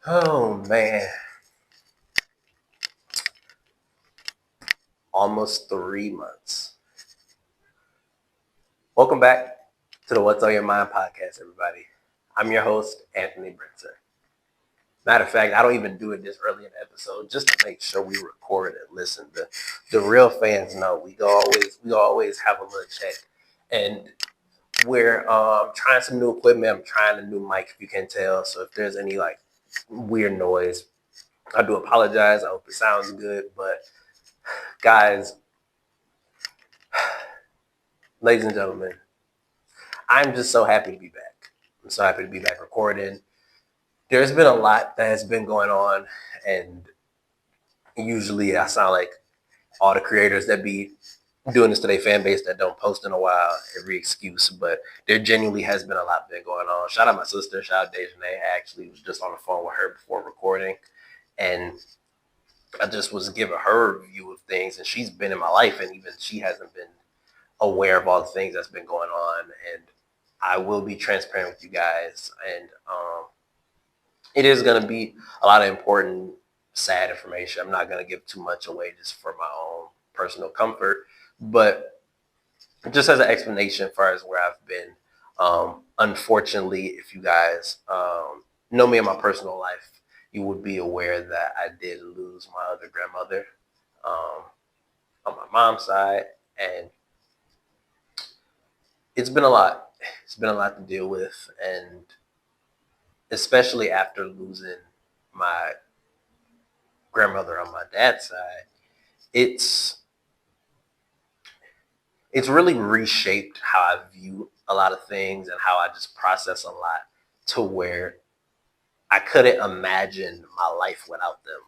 Oh man, almost 3 months. Welcome back to the What's on Your Mind podcast, everybody. I'm your host, Anthony Brinson. Matter of fact, I don't even do it this early in the episode just to make sure we record and listen. The real fans know we always have a little check, and we're trying some new equipment. I'm trying a new mic, if you can tell. So if there's any like weird noise, I do apologize. I hope it sounds good, but guys, ladies and gentlemen, I'm just so happy to be back. I'm so happy to be back recording. There's been a lot that has been going on, and usually I sound like all the creators that be doing this to their fan base that don't post in a while, every excuse, but there genuinely has been a lot been going on. Shout out my sister, shout out Dejanay. I actually was just on the phone with her before recording, and I just was giving her a view of things, and she's been in my life, and even she hasn't been aware of all the things that's been going on, and I will be transparent with you guys, and it is going to be a lot of important, sad information. I'm not going to give too much away just for my own personal comfort, but just as an explanation as far as where I've been. Unfortunately, if you guys know me in my personal life, you would be aware that I did lose my other grandmother um, on my mom's side, and it's been a lot. It's been a lot to deal with, and especially after losing my grandmother on my dad's side, it's it's really reshaped how I view a lot of things and how I just process a lot to where I couldn't imagine my life without them.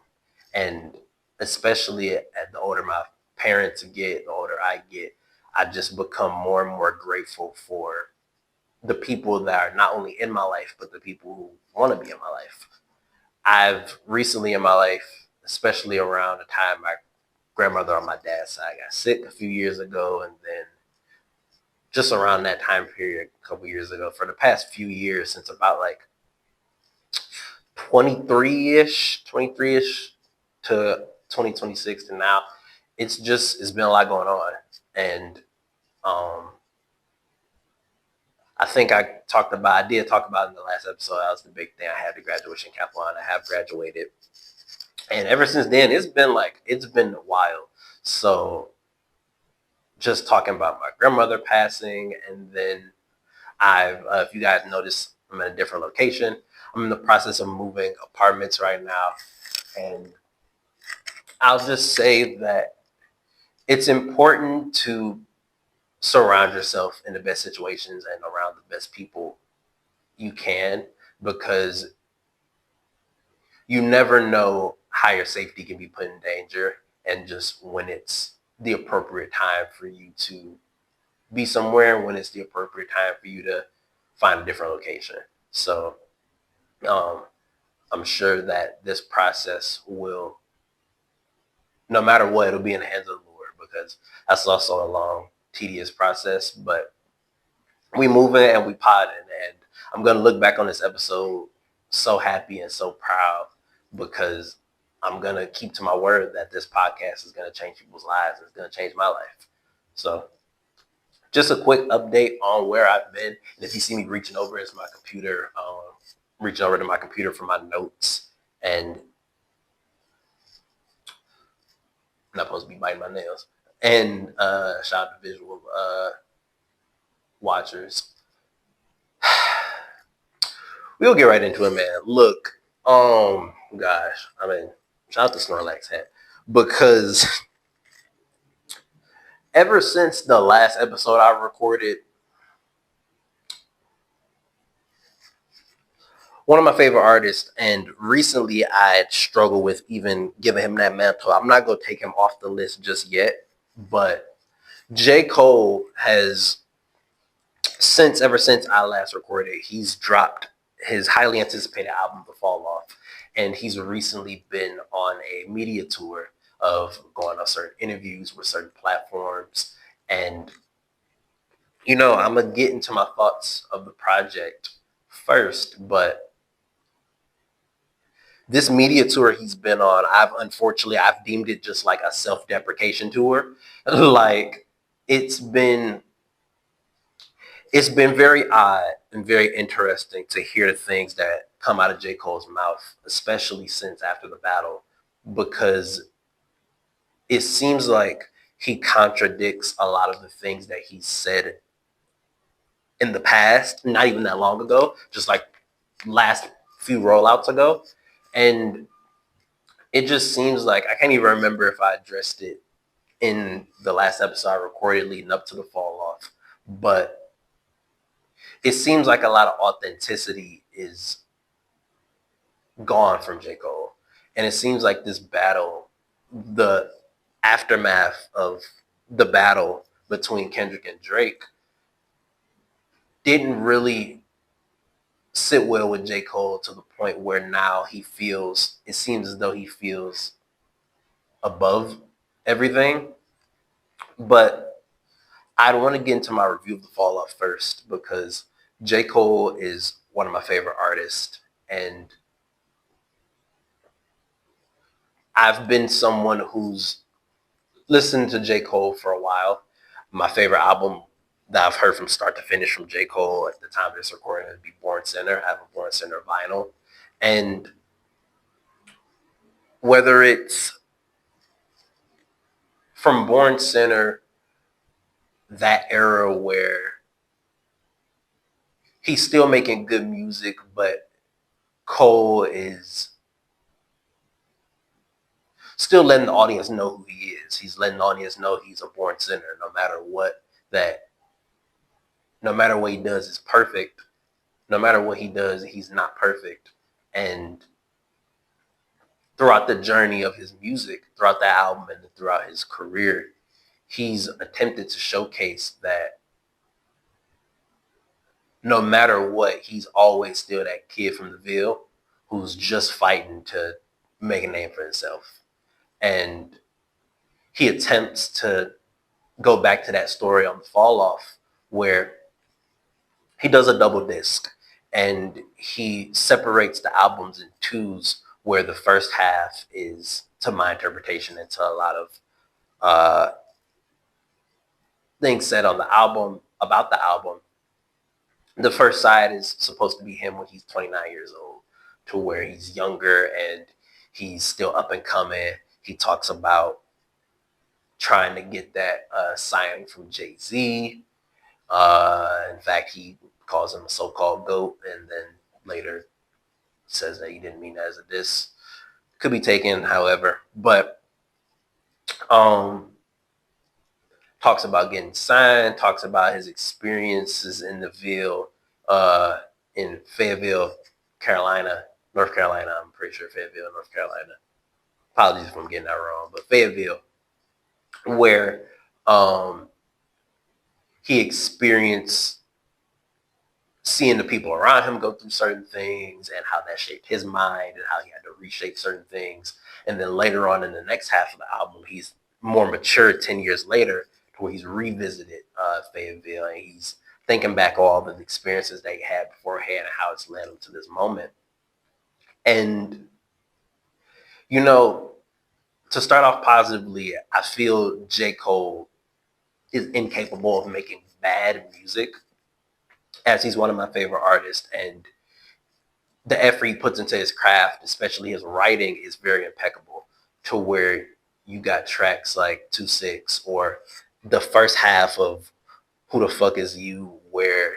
And especially at the older my parents get, the older I get, I just become more and more grateful for the people that are not only in my life, but the people who want to be in my life. I've recently in my life, especially around the time my grandmother on my dad's side got sick a few years ago, and then just around that time period, a couple years ago, for the past few years, since about like 23-ish to 2026 to now, it's been a lot going on. And um, I did talk about in the last episode, that was the big thing. I had the graduation cap on. I have graduated. And ever since then, it's been wild. So just talking about my grandmother passing, and then if you guys notice, I'm in a different location. I'm in the process of moving apartments right now, and I'll just say that it's important to surround yourself in the best situations and around the best people you can, because you never know how your safety can be put in danger, and just when it's the appropriate time for you to be somewhere, when it's the appropriate time for you to find a different location. So um, I'm sure that this process will, no matter what, it'll be in the hands of the Lord, because that's also a long, tedious process. But we moving and we potting, and I'm gonna look back on this episode so happy and so proud, because I'm gonna keep to my word that this podcast is gonna change people's lives. And it's gonna change my life. So just a quick update on where I've been. And if you see me reaching over, it's my computer, reaching over to my computer for my notes. And I'm not supposed to be biting my nails. And shout out to visual watchers. We'll get right into it, man. Look, gosh, I mean, shout out to Snorlax hat, because ever since the last episode I recorded, one of my favorite artists, and recently I struggled with even giving him that mantle. I'm not gonna take him off the list just yet, but J. Cole has ever since I last recorded, he's dropped his highly anticipated album, The Fall Off, and he's recently been on a media tour of going on certain interviews with certain platforms. And I'm gonna get into my thoughts of the project first, but this media tour he's been on, I've deemed it just like a self-deprecation tour. Like it's been very odd and very interesting to hear the things that come out of J. Cole's mouth, especially since after the battle, because it seems like he contradicts a lot of the things that he said in the past, not even that long ago, just like last few rollouts ago. And it just seems like I can't even remember if I addressed it in the last episode I recorded leading up to the fall off, but it seems like a lot of authenticity is gone from J. Cole. And it seems like this battle, the aftermath of the battle between Kendrick and Drake, didn't really sit well with J. Cole to the point where now it seems as though he feels above everything. But I'd want to get into my review of the fall off first because J. Cole is one of my favorite artists. And I've been someone who's listened to J. Cole for a while. My favorite album that I've heard from start to finish from J. Cole at the time of this recording would be Born Sinner. I have a Born Sinner vinyl. And whether it's from Born Sinner, that era where he's still making good music, but Cole is still letting the audience know who he is. He's letting the audience know he's a born sinner, no matter what he does is perfect. No matter what he does, he's not perfect. And throughout the journey of his music, throughout the album and throughout his career, he's attempted to showcase that no matter what, he's always still that kid from the Ville who's just fighting to make a name for himself. And he attempts to go back to that story on the fall off where he does a double disc and he separates the albums in twos where the first half is to my interpretation and to a lot of things said on the album about the album. The first side is supposed to be him when he's 29 years old, to where he's younger and he's still up and coming. He talks about trying to get that signing from Jay-Z. In fact, he calls him a so-called GOAT and then later says that he didn't mean that as a diss. Could be taken however, but talks about getting signed, talks about his experiences in the Ville, in Fayetteville, North Carolina. I'm pretty sure Fayetteville, North Carolina. Apologies if I'm getting that wrong, but Fayetteville, where he experienced seeing the people around him go through certain things and how that shaped his mind and how he had to reshape certain things. And then later on in the next half of the album, he's more mature 10 years later to where he's revisited Fayetteville and he's thinking back all the experiences that he had beforehand and how it's led him to this moment. And, you know, to start off positively, I feel J. Cole is incapable of making bad music, as he's one of my favorite artists, and the effort he puts into his craft, especially his writing, is very impeccable, to where you got tracks like 2-6 or the first half of Who the Fuck Is You, where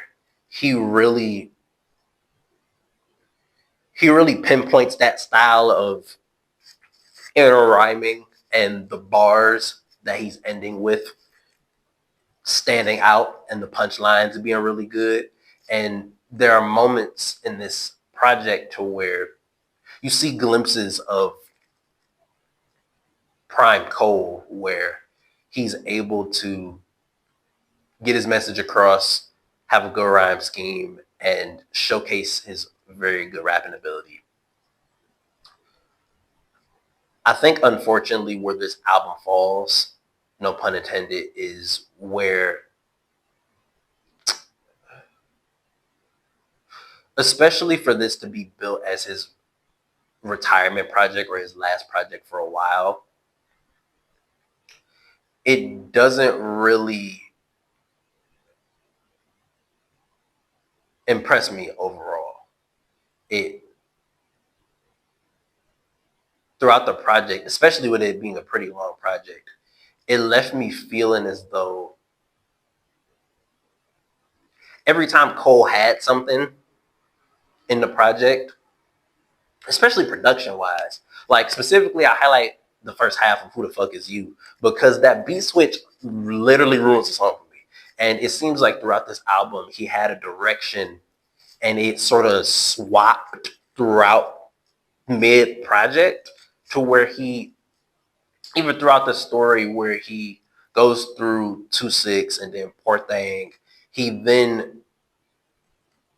he really pinpoints that style of inner rhyming and the bars that he's ending with standing out and the punchlines being really good. And there are moments in this project to where you see glimpses of prime Cole where he's able to get his message across, have a good rhyme scheme, and showcase his very good rapping ability. I think, unfortunately, where this album falls, no pun intended, is where, especially for this to be built as his retirement project or his last project for a while, it doesn't really impress me overall. It throughout the project, especially with it being a pretty long project, it left me feeling as though every time Cole had something in the project, especially production wise, like specifically, I highlight the first half of Who the Fuck Is You, because that beat switch literally ruins the song for me. And it seems like throughout this album, he had a direction and it sort of swapped throughout mid project to where he, even throughout the story where he goes through 2-6 and then Poor Thing, he then,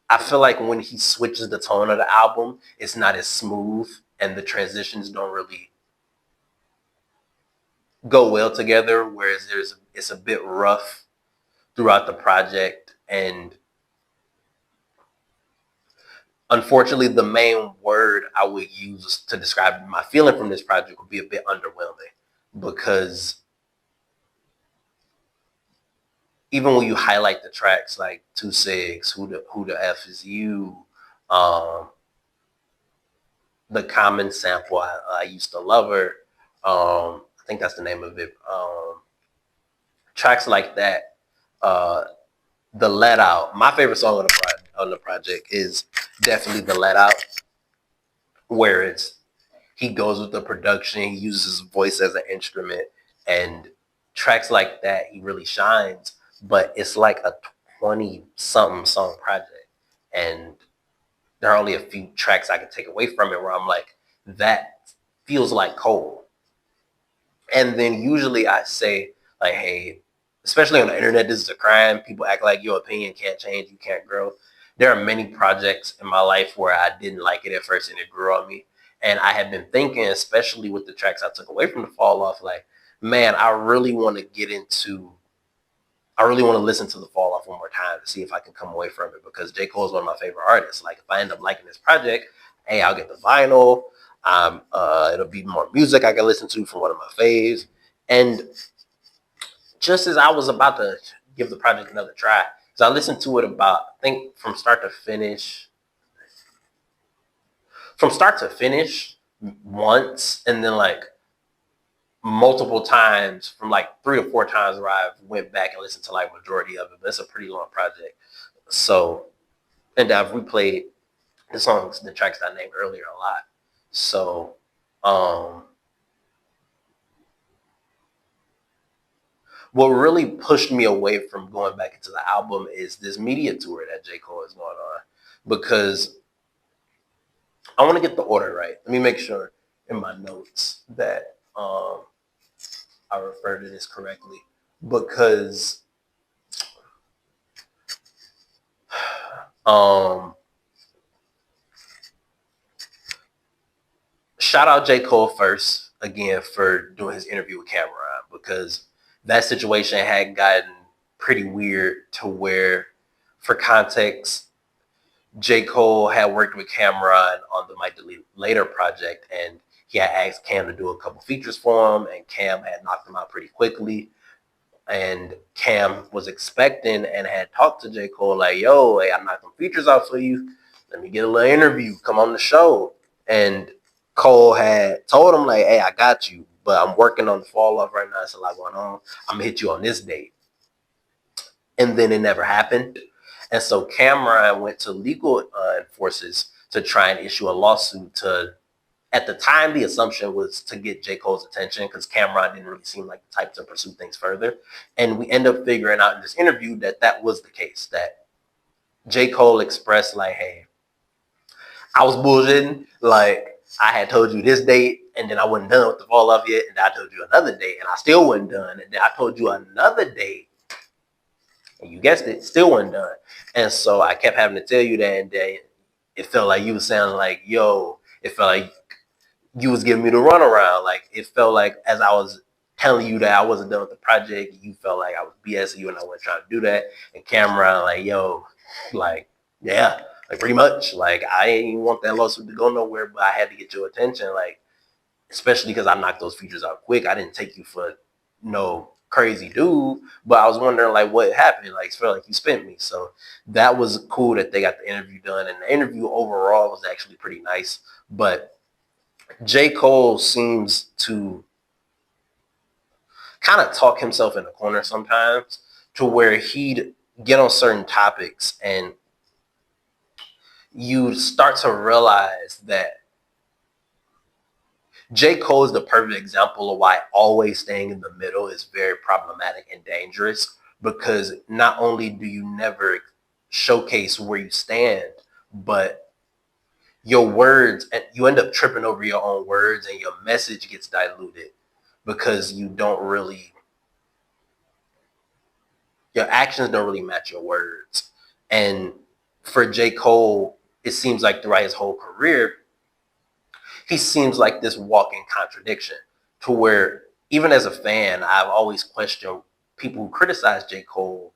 I feel like when he switches the tone of the album, it's not as smooth and the transitions don't really go well together, whereas it's a bit rough throughout the project. And unfortunately, the main word I would use to describe my feeling from this project would be a bit underwhelming, because even when you highlight the tracks like 2-6, Who the F Is You, the Common sample, I Used to Love Her, I think that's the name of it. Tracks like that, the Let Out. My favorite song on the project is definitely the Let Out, where he goes with the production, he uses his voice as an instrument, and tracks like that he really shines. But it's like a 20-something song project, and there are only a few tracks I can take away from it where I'm like, that feels like Cole. And then usually I say, like, hey, especially on the internet, this is a crime. People act like your opinion can't change, you can't grow. There are many projects in my life where I didn't like it at first and it grew on me. And I have been thinking, especially with the tracks I took away from the Fall Off, like, man, I really want to listen to the Fall Off one more time to see if I can come away from it, because J. Cole is one of my favorite artists. Like, if I end up liking this project, hey, I'll get the vinyl. It'll be more music I can listen to from one of my faves. And just as I was about to give the project another try, so I listened to it about, I think, from start to finish once, and then like multiple times, from like 3 or 4 times where I went back and listened to like majority of it. But it's a pretty long project. So, and I've replayed the tracks that I named earlier a lot. So, what really pushed me away from going back into the album is this media tour that J. Cole is going on, because I want to get the order right. Let me make sure in my notes that I refer to this correctly, because shout out J. Cole first again for doing his interview with Cameron, because that situation had gotten pretty weird to where, for context, J. Cole had worked with Cameron on the Might Delete Later project, and he had asked Cam to do a couple features for him, and Cam had knocked him out pretty quickly. And Cam was expecting and had talked to J. Cole like, yo, hey, I knocked some features out for you. Let me get a little interview. Come on the show. And Cole had told him like, hey, I got you, but I'm working on the Fall Off right now. It's a lot going on. I'm going to hit you on this date. And then it never happened. And so Cameron went to legal enforcers to try and issue a lawsuit to, at the time, the assumption was to get J. Cole's attention, because Cameron didn't really seem like the type to pursue things further. And we end up figuring out in this interview that was the case, that J. Cole expressed like, hey, I was bullshitting. Like, I had told you this date, and then I wasn't done with the Fall Off yet, and I told you another date, and I still wasn't done. And then I told you another date, and you guessed it, still wasn't done. And so I kept having to tell you that, and then it felt like you was sounding like, yo, it felt like you was giving me the runaround. Like, it felt like as I was telling you that I wasn't done with the project, you felt like I was BSing you and I wasn't trying to do that. And Cameron like, yo, like, yeah, Like, pretty much. Like, I ain't want that lawsuit to go nowhere, but I had to get your attention. Like, especially because I knocked those features out quick. I didn't take you for no crazy dude, but I was wondering, like, what happened? Like, it felt like you spent me. So that was cool that they got the interview done. And the interview overall was actually pretty nice. But J. Cole seems to kind of talk himself in a corner sometimes, to where he'd get on certain topics and you start to realize that J. Cole is the perfect example of why always staying in the middle is very problematic and dangerous, because not only do you never showcase where you stand, but your words, and you end up tripping over your own words and your message gets diluted because you don't really, your actions don't really match your words. And for J. Cole, it seems like throughout his whole career, he seems like this walking contradiction, to where even as a fan, I've always questioned people who criticize J. Cole.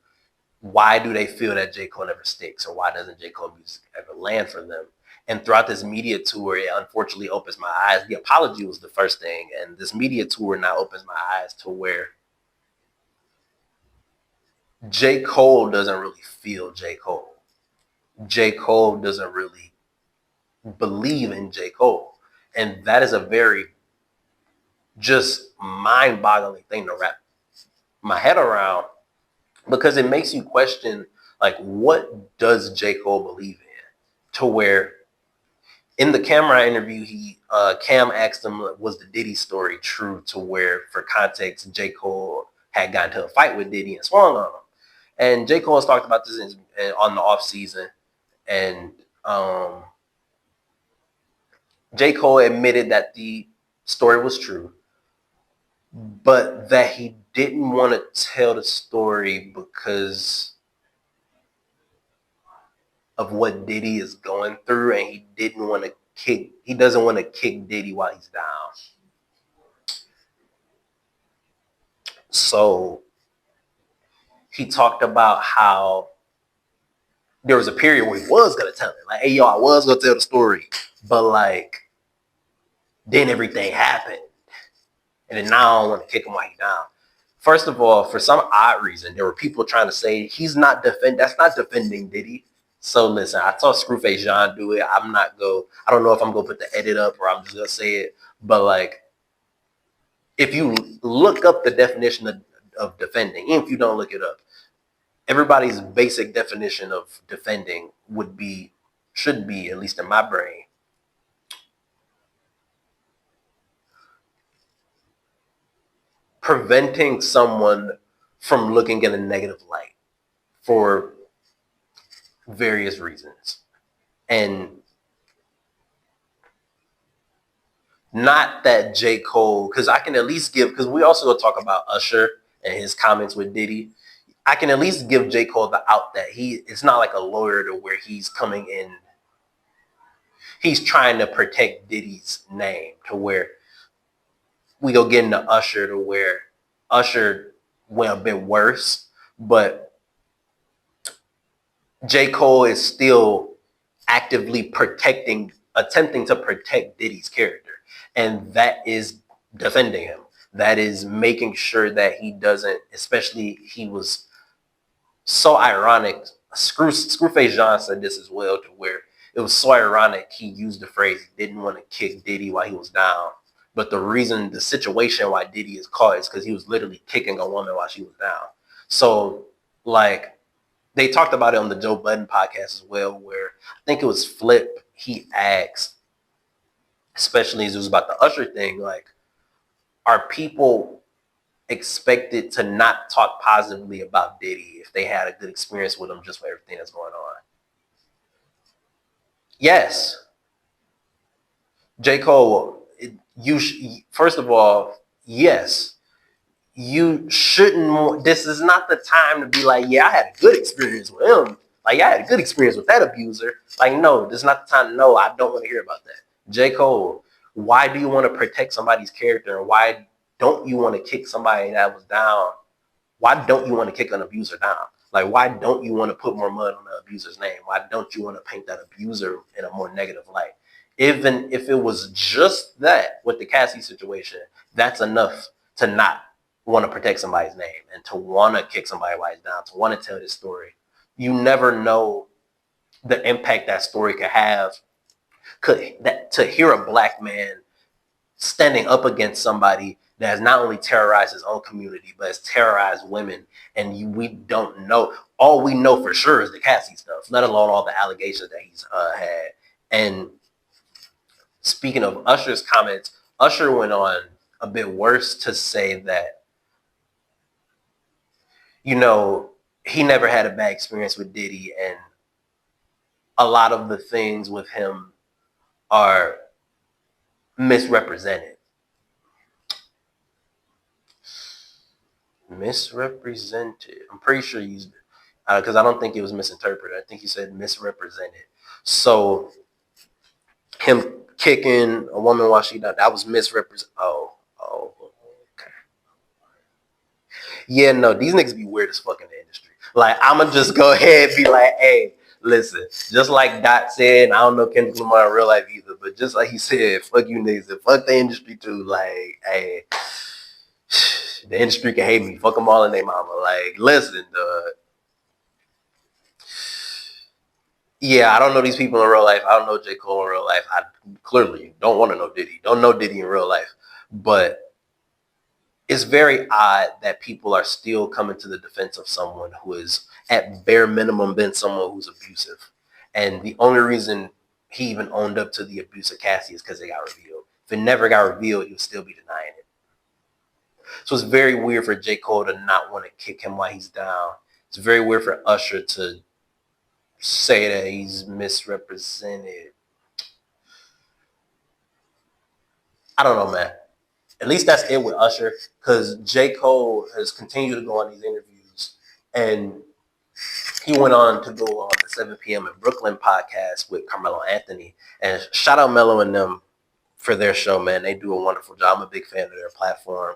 Why do they feel that J. Cole never sticks, or why doesn't J. Cole music ever land for them? And throughout this media tour, it unfortunately opens my eyes. The apology was the first thing, and this media tour now opens my eyes to where J. Cole doesn't really feel J. Cole. J. Cole doesn't really believe in J. Cole. And that is a very just mind-boggling thing to wrap my head around, because it makes you question, like, what does J. Cole believe in? To where in the camera interview, Cam asked him, was the Diddy story true? To where, for context, J. Cole had gotten into a fight with Diddy and swung on him. And J. Cole has talked about this on the off season, and J. Cole admitted that the story was true, but that he didn't want to tell the story because of what Diddy is going through, and he doesn't want to kick Diddy while he's down. So he talked about how there was a period where he was going to tell it. Like, hey, yo, I was going to tell the story, but, like, then everything happened. And then now I don't want to kick him while he's down. First of all, for some odd reason, there were people trying to say that's not defending Diddy. So listen, I saw Screwface Jean do it. I don't know if I'm going to put the edit up or I'm just going to say it. But, like, if you look up the definition of defending, even if you don't look it up, everybody's basic definition of defending should be, at least in my brain, preventing someone from looking in a negative light for various reasons. And not that J. Cole, because I can at least because we also go talk about Usher and his comments with Diddy. I can at least give J. Cole the out that it's not like a lawyer to where he's coming in, he's trying to protect Diddy's name, to where we go get into Usher, to where Usher went a bit worse, but J. Cole is still actively attempting to protect Diddy's character. And that is defending him. That is making sure that he doesn't, especially he was so ironic. Screwface Jean said this as well, to where it was so ironic he used the phrase he didn't want to kick Diddy while he was down. But the situation why Diddy is caught is because he was literally kicking a woman while she was down. So, like, they talked about it on the Joe Budden podcast as well, where I think it was Flip, he asked, especially as it was about the Usher thing, like, are people expected to not talk positively about Diddy if they had a good experience with him just with everything that's going on? Yes. J. Cole, first of all, yes. You shouldn't, this is not the time to be like, yeah, I had a good experience with him. Like, I had a good experience with that abuser. Like, no, this is not the time. No, I don't want to hear about that. J. Cole, why do you want to protect somebody's character? And why don't you want to kick somebody that was down? Why don't you want to kick an abuser down? Like, why don't you want to put more mud on the abuser's name? Why don't you want to paint that abuser in a more negative light? Even if it was just that with the Cassie situation, that's enough to not want to protect somebody's name and to want to kick somebody while he's down, to want to tell this story. You never know the impact that story could have. To hear a black man standing up against somebody that has not only terrorized his own community, but has terrorized women, and we don't know. All we know for sure is the Cassie stuff, let alone all the allegations that he's had. And speaking of Usher's comments, Usher went on a bit worse to say that, you know, he never had a bad experience with Diddy, and a lot of the things with him are misrepresented. Misrepresented. I'm pretty sure he's because I don't think it was misinterpreted. I think he said misrepresented. So him kicking a woman while she died, that was misrepresented. Oh, okay. Yeah, no, these niggas be weird as fuck in the industry. Like, I'ma just go ahead and be like, hey, listen, just like Dot said, I don't know Kendrick Lamar in real life either, but just like he said, fuck you niggas and fuck the industry too. Like, hey, the industry can hate me. Fuck them all and their mama. Like, listen, yeah, I don't know these people in real life. I don't know J. Cole in real life. I clearly don't want to know Diddy. Don't know Diddy in real life. But it's very odd that people are still coming to the defense of someone who is, at bare minimum, been someone who's abusive. And the only reason he even owned up to the abuse of Cassie is because it got revealed. If it never got revealed, he would still be denying it. So it's very weird for J. Cole to not want to kick him while he's down. It's very weird for Usher to say that he's misrepresented. I don't know, man. At least that's it with Usher, because J. Cole has continued to go on these interviews, and he went on to go on the 7 p.m. in Brooklyn podcast with Carmelo Anthony. And shout out Melo and them for their show, man. They do a wonderful job. I'm a big fan of their platform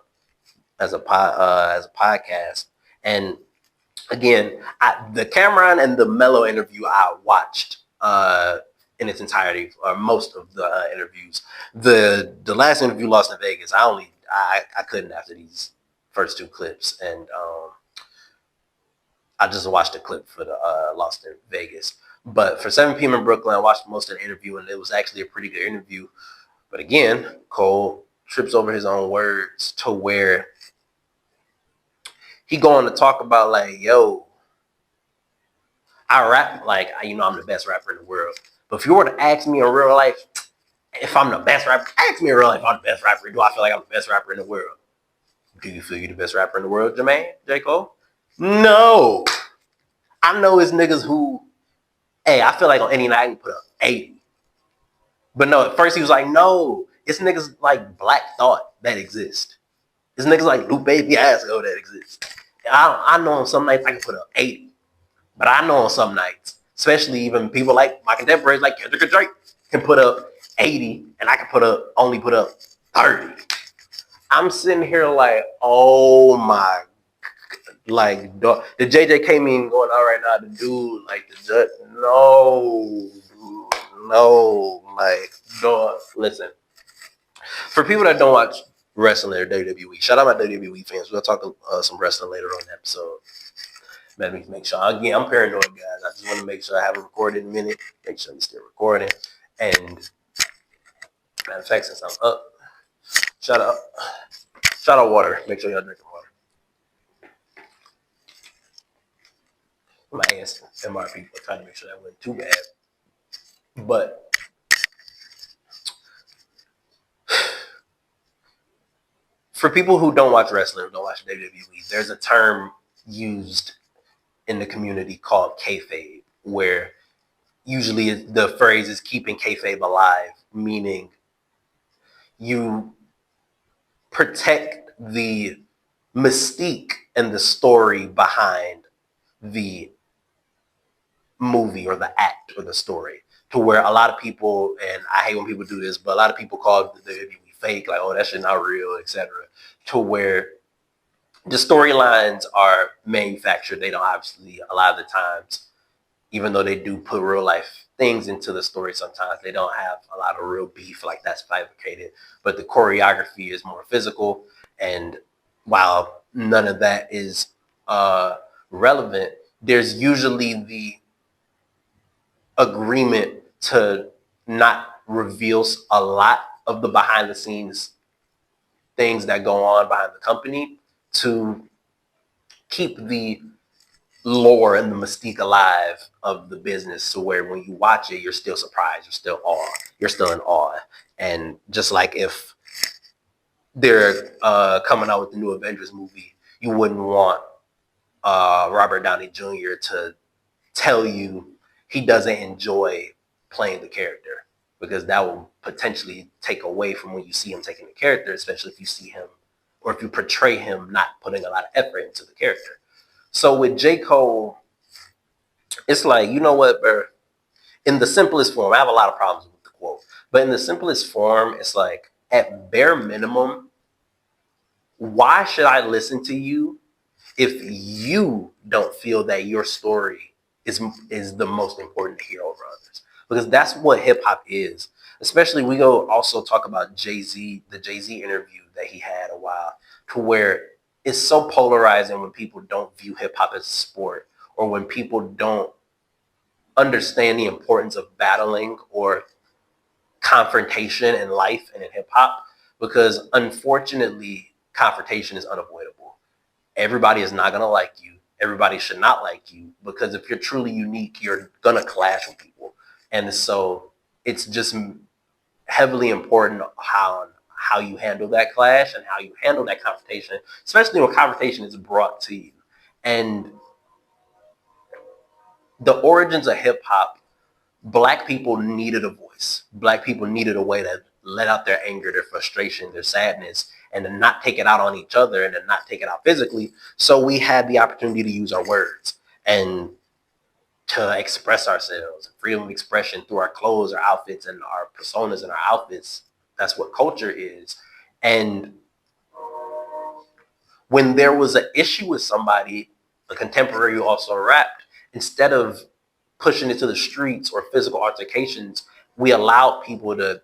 as a podcast. And again, the Cameron and the Melo interview I watched in its entirety, or most of the interviews. The last interview, Lost in Vegas, I couldn't after these first two clips, and I just watched the clip for the Lost in Vegas. But for 7 p.m. in Brooklyn, I watched most of the interview, and it was actually a pretty good interview. But again, Cole trips over his own words to where he going to talk about, like, yo, I rap like, I'm the best rapper in the world. But if you were to ask me in real life if I'm the best rapper, ask me in real life if I'm the best rapper. Do I feel like I'm the best rapper in the world? Do you feel you're the best rapper in the world, Jermaine? J. Cole? No. I know it's niggas who, hey, I feel like on any night I can put up 80. But no, at first he was like, no, it's niggas like Black Thought that exist. It's niggas like Lupe Fiasco that exist. I know on some nights I can put up 80. But I know on some nights, especially even people like my contemporaries like Kendrick and Drake can put up 80, and I can only put up 30. I'm sitting here like, oh my, like the JJK meme going on right now. The dude, like the judge, no, like, dog. Listen, for people that don't watch wrestling or WWE, shout out my WWE fans. We'll talk some wrestling later on in the episode. Let me make sure. Again, I'm paranoid, guys. I just want to make sure I have it recorded in a minute. Make sure I'm still recording. And matter of fact, since I'm up, shout out water. Make sure y'all drinking water. My ass MRP, but trying to make sure that wasn't too bad. But for people who don't watch wrestling, don't watch WWE, there's a term used in the community called kayfabe, where usually the phrase is keeping kayfabe alive, meaning you protect the mystique and the story behind the movie or the act or the story, to where a lot of people, and I hate when people do this, but a lot of people call the WWE fake, like, oh, that shit not real, etc. To where the storylines are manufactured. They don't obviously, a lot of the times, even though they do put real life things into the story, sometimes they don't have a lot of real beef like that's fabricated. But the choreography is more physical. And while none of that is relevant, there's usually the agreement to not reveal a lot of the behind the scenes things that go on behind the company to keep the lore and the mystique alive of the business, so where when you watch it, you're still surprised, you're still in awe. And just like if they're coming out with the new Avengers movie, you wouldn't want Robert Downey Jr. to tell you he doesn't enjoy playing the character, because that will potentially take away from when you see him taking the character, especially if you see him or if you portray him not putting a lot of effort into the character. So with J. Cole, it's like, you know what, bro? In the simplest form, I have a lot of problems with the quote, but in the simplest form, it's like, at bare minimum, why should I listen to you if you don't feel that your story is the most important to hear over others? Because that's what hip hop is. Especially, we go also talk about Jay-Z, the Jay-Z interview that he had a while, to where it's so polarizing when people don't view hip hop as a sport, or when people don't understand the importance of battling or confrontation in life and in hip hop, because unfortunately, confrontation is unavoidable. Everybody is not going to like you. Everybody should not like you, because if you're truly unique, you're going to clash with people. And so it's just heavily important how you handle that clash and how you handle that confrontation, especially when confrontation is brought to you. And the origins of hip hop, Black people needed a voice. Black people needed a way to let out their anger, their frustration, their sadness, and to not take it out on each other and to not take it out physically. So we had the opportunity to use our words and to express ourselves, freedom of expression through our clothes, our outfits, and our personas and our outfits. That's what culture is. And when there was an issue with somebody, a contemporary who also rapped, instead of pushing it to the streets or physical altercations, we allowed people to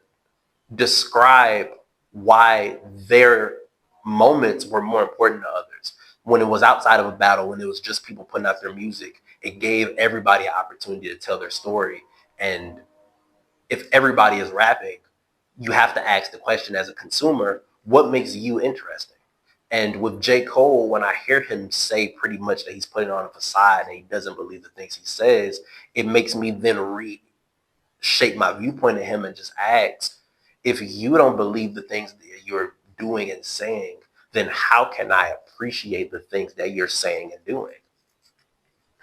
describe why their moments were more important to others. When it was outside of a battle, when it was just people putting out their music, it gave everybody an opportunity to tell their story. And if everybody is rapping, you have to ask the question as a consumer, what makes you interesting? And with J. Cole, when I hear him say pretty much that he's putting on a facade and he doesn't believe the things he says, it makes me then reshape my viewpoint of him and just ask, if you don't believe the things that you're doing and saying, then how can I appreciate the things that you're saying and doing?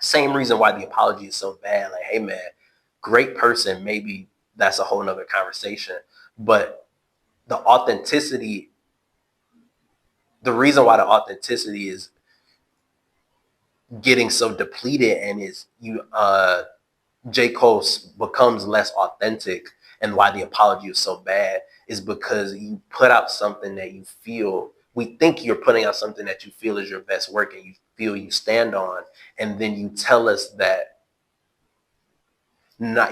Same reason why the apology is so bad. Like, hey man, great person, maybe that's a whole nother conversation. But the authenticity, the reason why the authenticity is getting so depleted and is J. Cole becomes less authentic, and why the apology is so bad is because you put out something that you feel, we think you're putting out something that you feel is your best work and you feel you stand on, and then you tell us that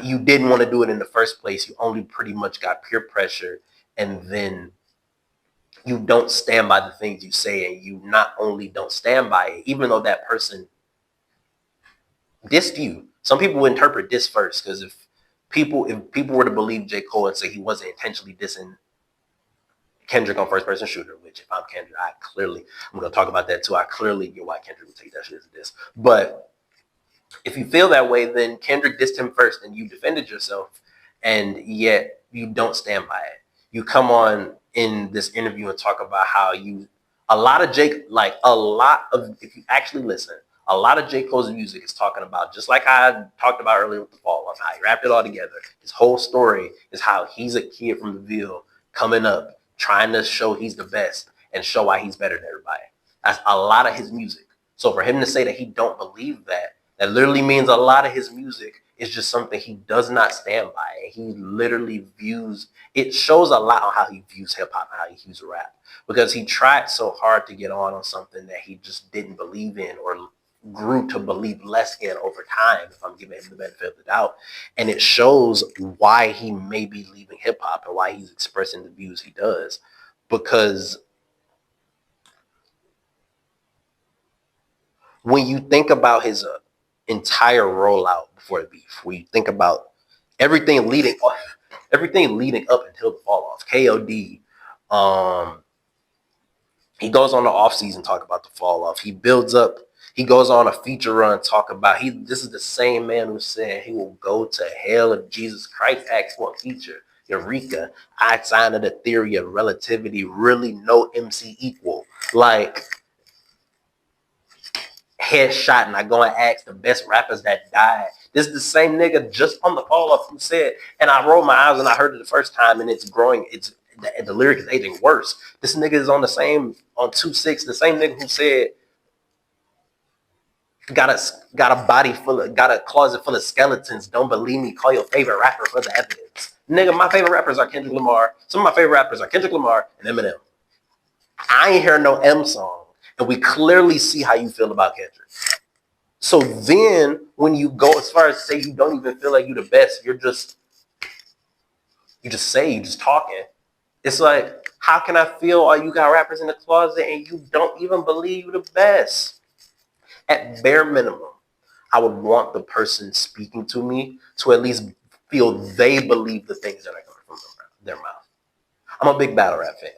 you didn't want to do it in the first place. You only pretty much got peer pressure, and then you don't stand by the things you say, and you not only don't stand by it, even though that person dissed you. Some people would interpret this first, because if people were to believe J. Cole and say he wasn't intentionally dissing Kendrick on first person shooter, which if I'm Kendrick, I'm going to talk about that too. I clearly get why Kendrick would take that shit as a diss. But if you feel that way, then Kendrick dissed him first and you defended yourself, and yet you don't stand by it. You come on in this interview and talk about how if you actually listen, a lot of J. Cole's music is talking about, just like I talked about earlier with the fall, of how he wrapped it all together. His whole story is how he's a kid from the Ville coming up, trying to show he's the best and show why he's better than everybody. That's a lot of his music. So for him to say that he don't believe that, that literally means a lot of his music is just something he does not stand by. And he literally views, it shows a lot on how he views hip hop and how he views rap. Because he tried so hard to get on something that he just didn't believe in or grew to believe less in over time, if I'm giving him the benefit of the doubt. And it shows why he may be leaving hip hop and why he's expressing the views he does. Because when you think about his entire rollout before the beef, when you think about everything leading up until the fall off, KOD, he goes on the off season, talk about the fall off. He builds up. He goes on a feature run, talk about this is the same man who said he will go to hell if Jesus Christ asks for a feature. Eureka, I signed the theory of relativity, really no MC equal. Like, headshot, and I go and ask the best rappers that died. This is the same nigga just on the fall off who said, and I rolled my eyes and I heard it the first time, and it's growing. It's the lyric is aging worse. This nigga is on 2-6, the same nigga who said got a closet full of skeletons. Don't believe me, call your favorite rapper for the evidence. Nigga, my favorite rappers are Kendrick Lamar. Some of my favorite rappers are Kendrick Lamar and Eminem. I ain't hear no M song. And we clearly see how you feel about Kendrick. So then when you go as far as say you don't even feel like you're the best, you just talking. It's like, how can I feel all you got rappers in the closet and you don't even believe you're the best? At bare minimum, I would want the person speaking to me to at least feel they believe the things that are coming from their mouth. I'm a big battle rap fan.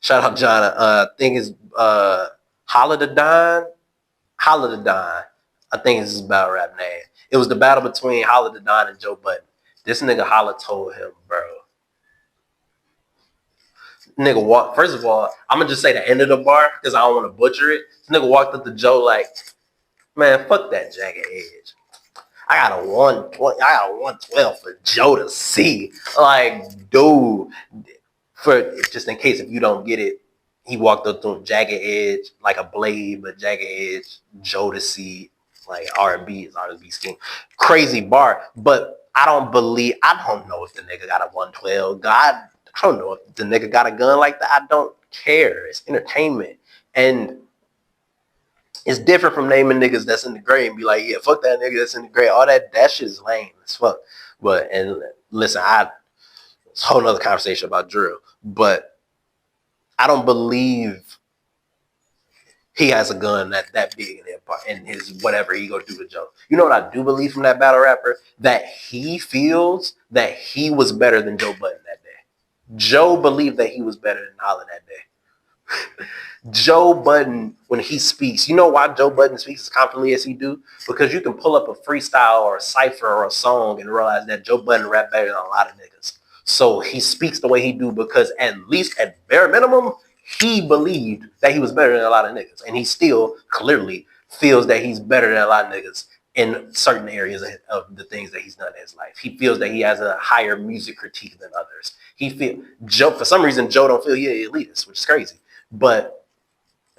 Shout out John. I think it's Holla the Don. I think it's his battle rap name. It was the battle between Holla the Don and Joe Budden. This nigga Holla told him, bro. Nigga walked. First of all, I'm gonna just say the end of the bar because I don't want to butcher it. This nigga walked up to Joe like, man, fuck that jagged edge. I got a 112 for Joe to see. Like, dude. For just in case if you don't get it, he walked up to him, jagged edge, like a blade, but jagged edge, Jodeci, like R&B is R&B scheme. Crazy bar, but I don't know if the nigga got a 112. I don't know if the nigga got a gun like that. I don't care. It's entertainment. And it's different from naming niggas that's in the grave and be like, yeah, fuck that nigga that's in the grave. All that shit is lame as fuck. But, and listen, it's a whole nother conversation about drill. But I don't believe he has a gun that big in his whatever he go do to Joe. You know what I do believe from that battle rapper? That he feels that he was better than Joe Budden that day. Joe believed that he was better than Holla that day. Joe Budden, when he speaks, you know why Joe Budden speaks as confidently as he do? Because you can pull up a freestyle or a cipher or a song and realize that Joe Budden rap better than a lot of niggas. So he speaks the way he do because at least at bare minimum, he believed that he was better than a lot of niggas. And he still clearly feels that he's better than a lot of niggas in certain areas of the things that he's done in his life. He feels that he has a higher music critique than others. Joe, for some reason, Joe don't feel he's elitist, which is crazy. But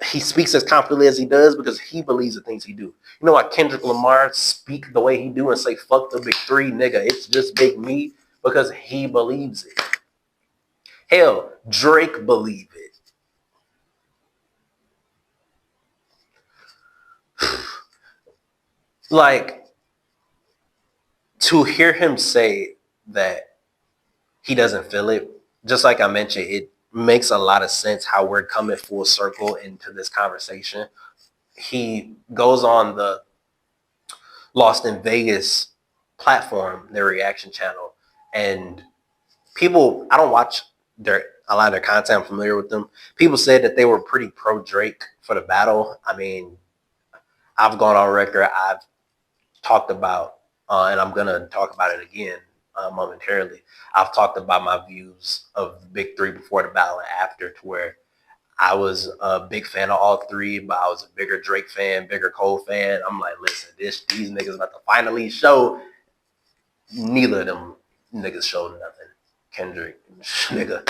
he speaks as confidently as he does because he believes the things he do. You know why Kendrick Lamar speak the way he do and say, fuck the big three, nigga, it's just big me? Because he believes it. Hell, Drake believed it. Like, to hear him say that he doesn't feel it, just like I mentioned, it makes a lot of sense how we're coming full circle into this conversation. He goes on the Lost in Vegas platform, their reaction channel, and people, I don't watch a lot of their content, I'm familiar with them. People said that they were pretty pro Drake for the battle. I mean, I've gone on record, I've talked about, and I'm going to talk about it again momentarily. I've talked about my views of the big three before the battle and after, to where I was a big fan of all three, but I was a bigger Drake fan, bigger Cole fan. I'm like, listen, these niggas about to finally show. Neither of them niggas showed nothing. Kendrick, nigga,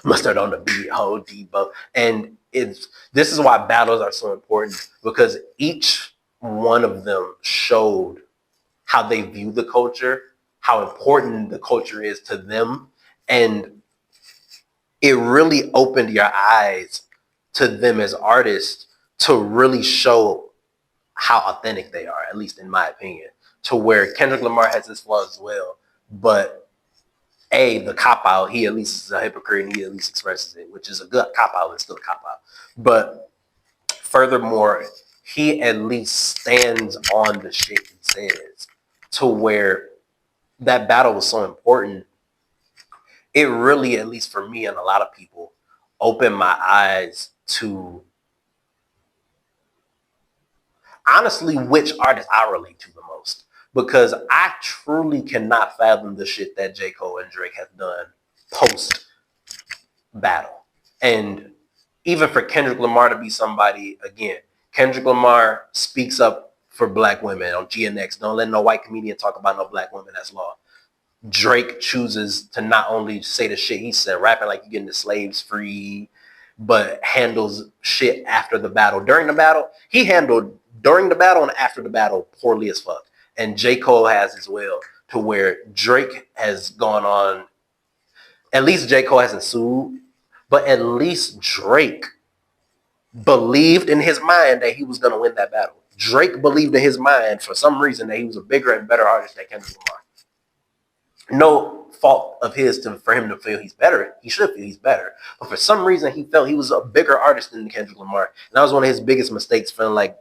mustard on the beat, whole Debo. And this is why battles are so important, because each one of them showed how they view the culture, how important the culture is to them. And it really opened your eyes to them as artists to really show how authentic they are, at least in my opinion, to where Kendrick Lamar has his flaws as well. But the cop-out, he at least is a hypocrite and he at least expresses it, which is a good cop-out. It's still a cop-out. But furthermore, he at least stands on the shit he says, to where that battle was so important. It really, at least for me and a lot of people, opened my eyes to honestly which artist I relate to the most. Because I truly cannot fathom the shit that J. Cole and Drake have done post battle. And even for Kendrick Lamar to be somebody, again, Kendrick Lamar speaks up for black women on GNX. Don't let no white comedian talk about no black women. That's law. Drake chooses to not only say the shit he said, rapping like you're getting the slaves free, but handles shit after the battle. During the battle, he handled during the battle and after the battle poorly as fuck. And J. Cole has as well, to where Drake has gone on. At least J. Cole hasn't sued, but at least Drake believed in his mind that he was going to win that battle. Drake believed in his mind for some reason that he was a bigger and better artist than Kendrick Lamar. No fault of his for him to feel he's better. He should feel he's better. But for some reason, he felt he was a bigger artist than Kendrick Lamar. And that was one of his biggest mistakes, feeling like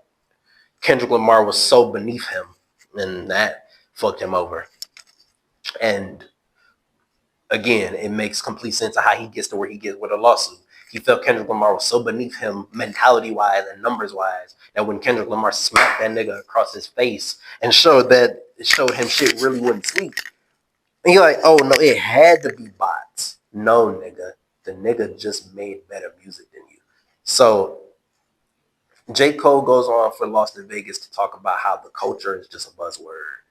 Kendrick Lamar was so beneath him. And that fucked him over. And again, it makes complete sense of how he gets to where he gets with a lawsuit. He felt Kendrick Lamar was so beneath him mentality-wise and numbers-wise that when Kendrick Lamar smacked that nigga across his face and showed him shit really wouldn't sleep. And you're like, oh, no, it had to be bots. No, nigga. The nigga just made better music than you. So J. Cole goes on for Lost in Vegas to talk about how the culture is just a buzzword,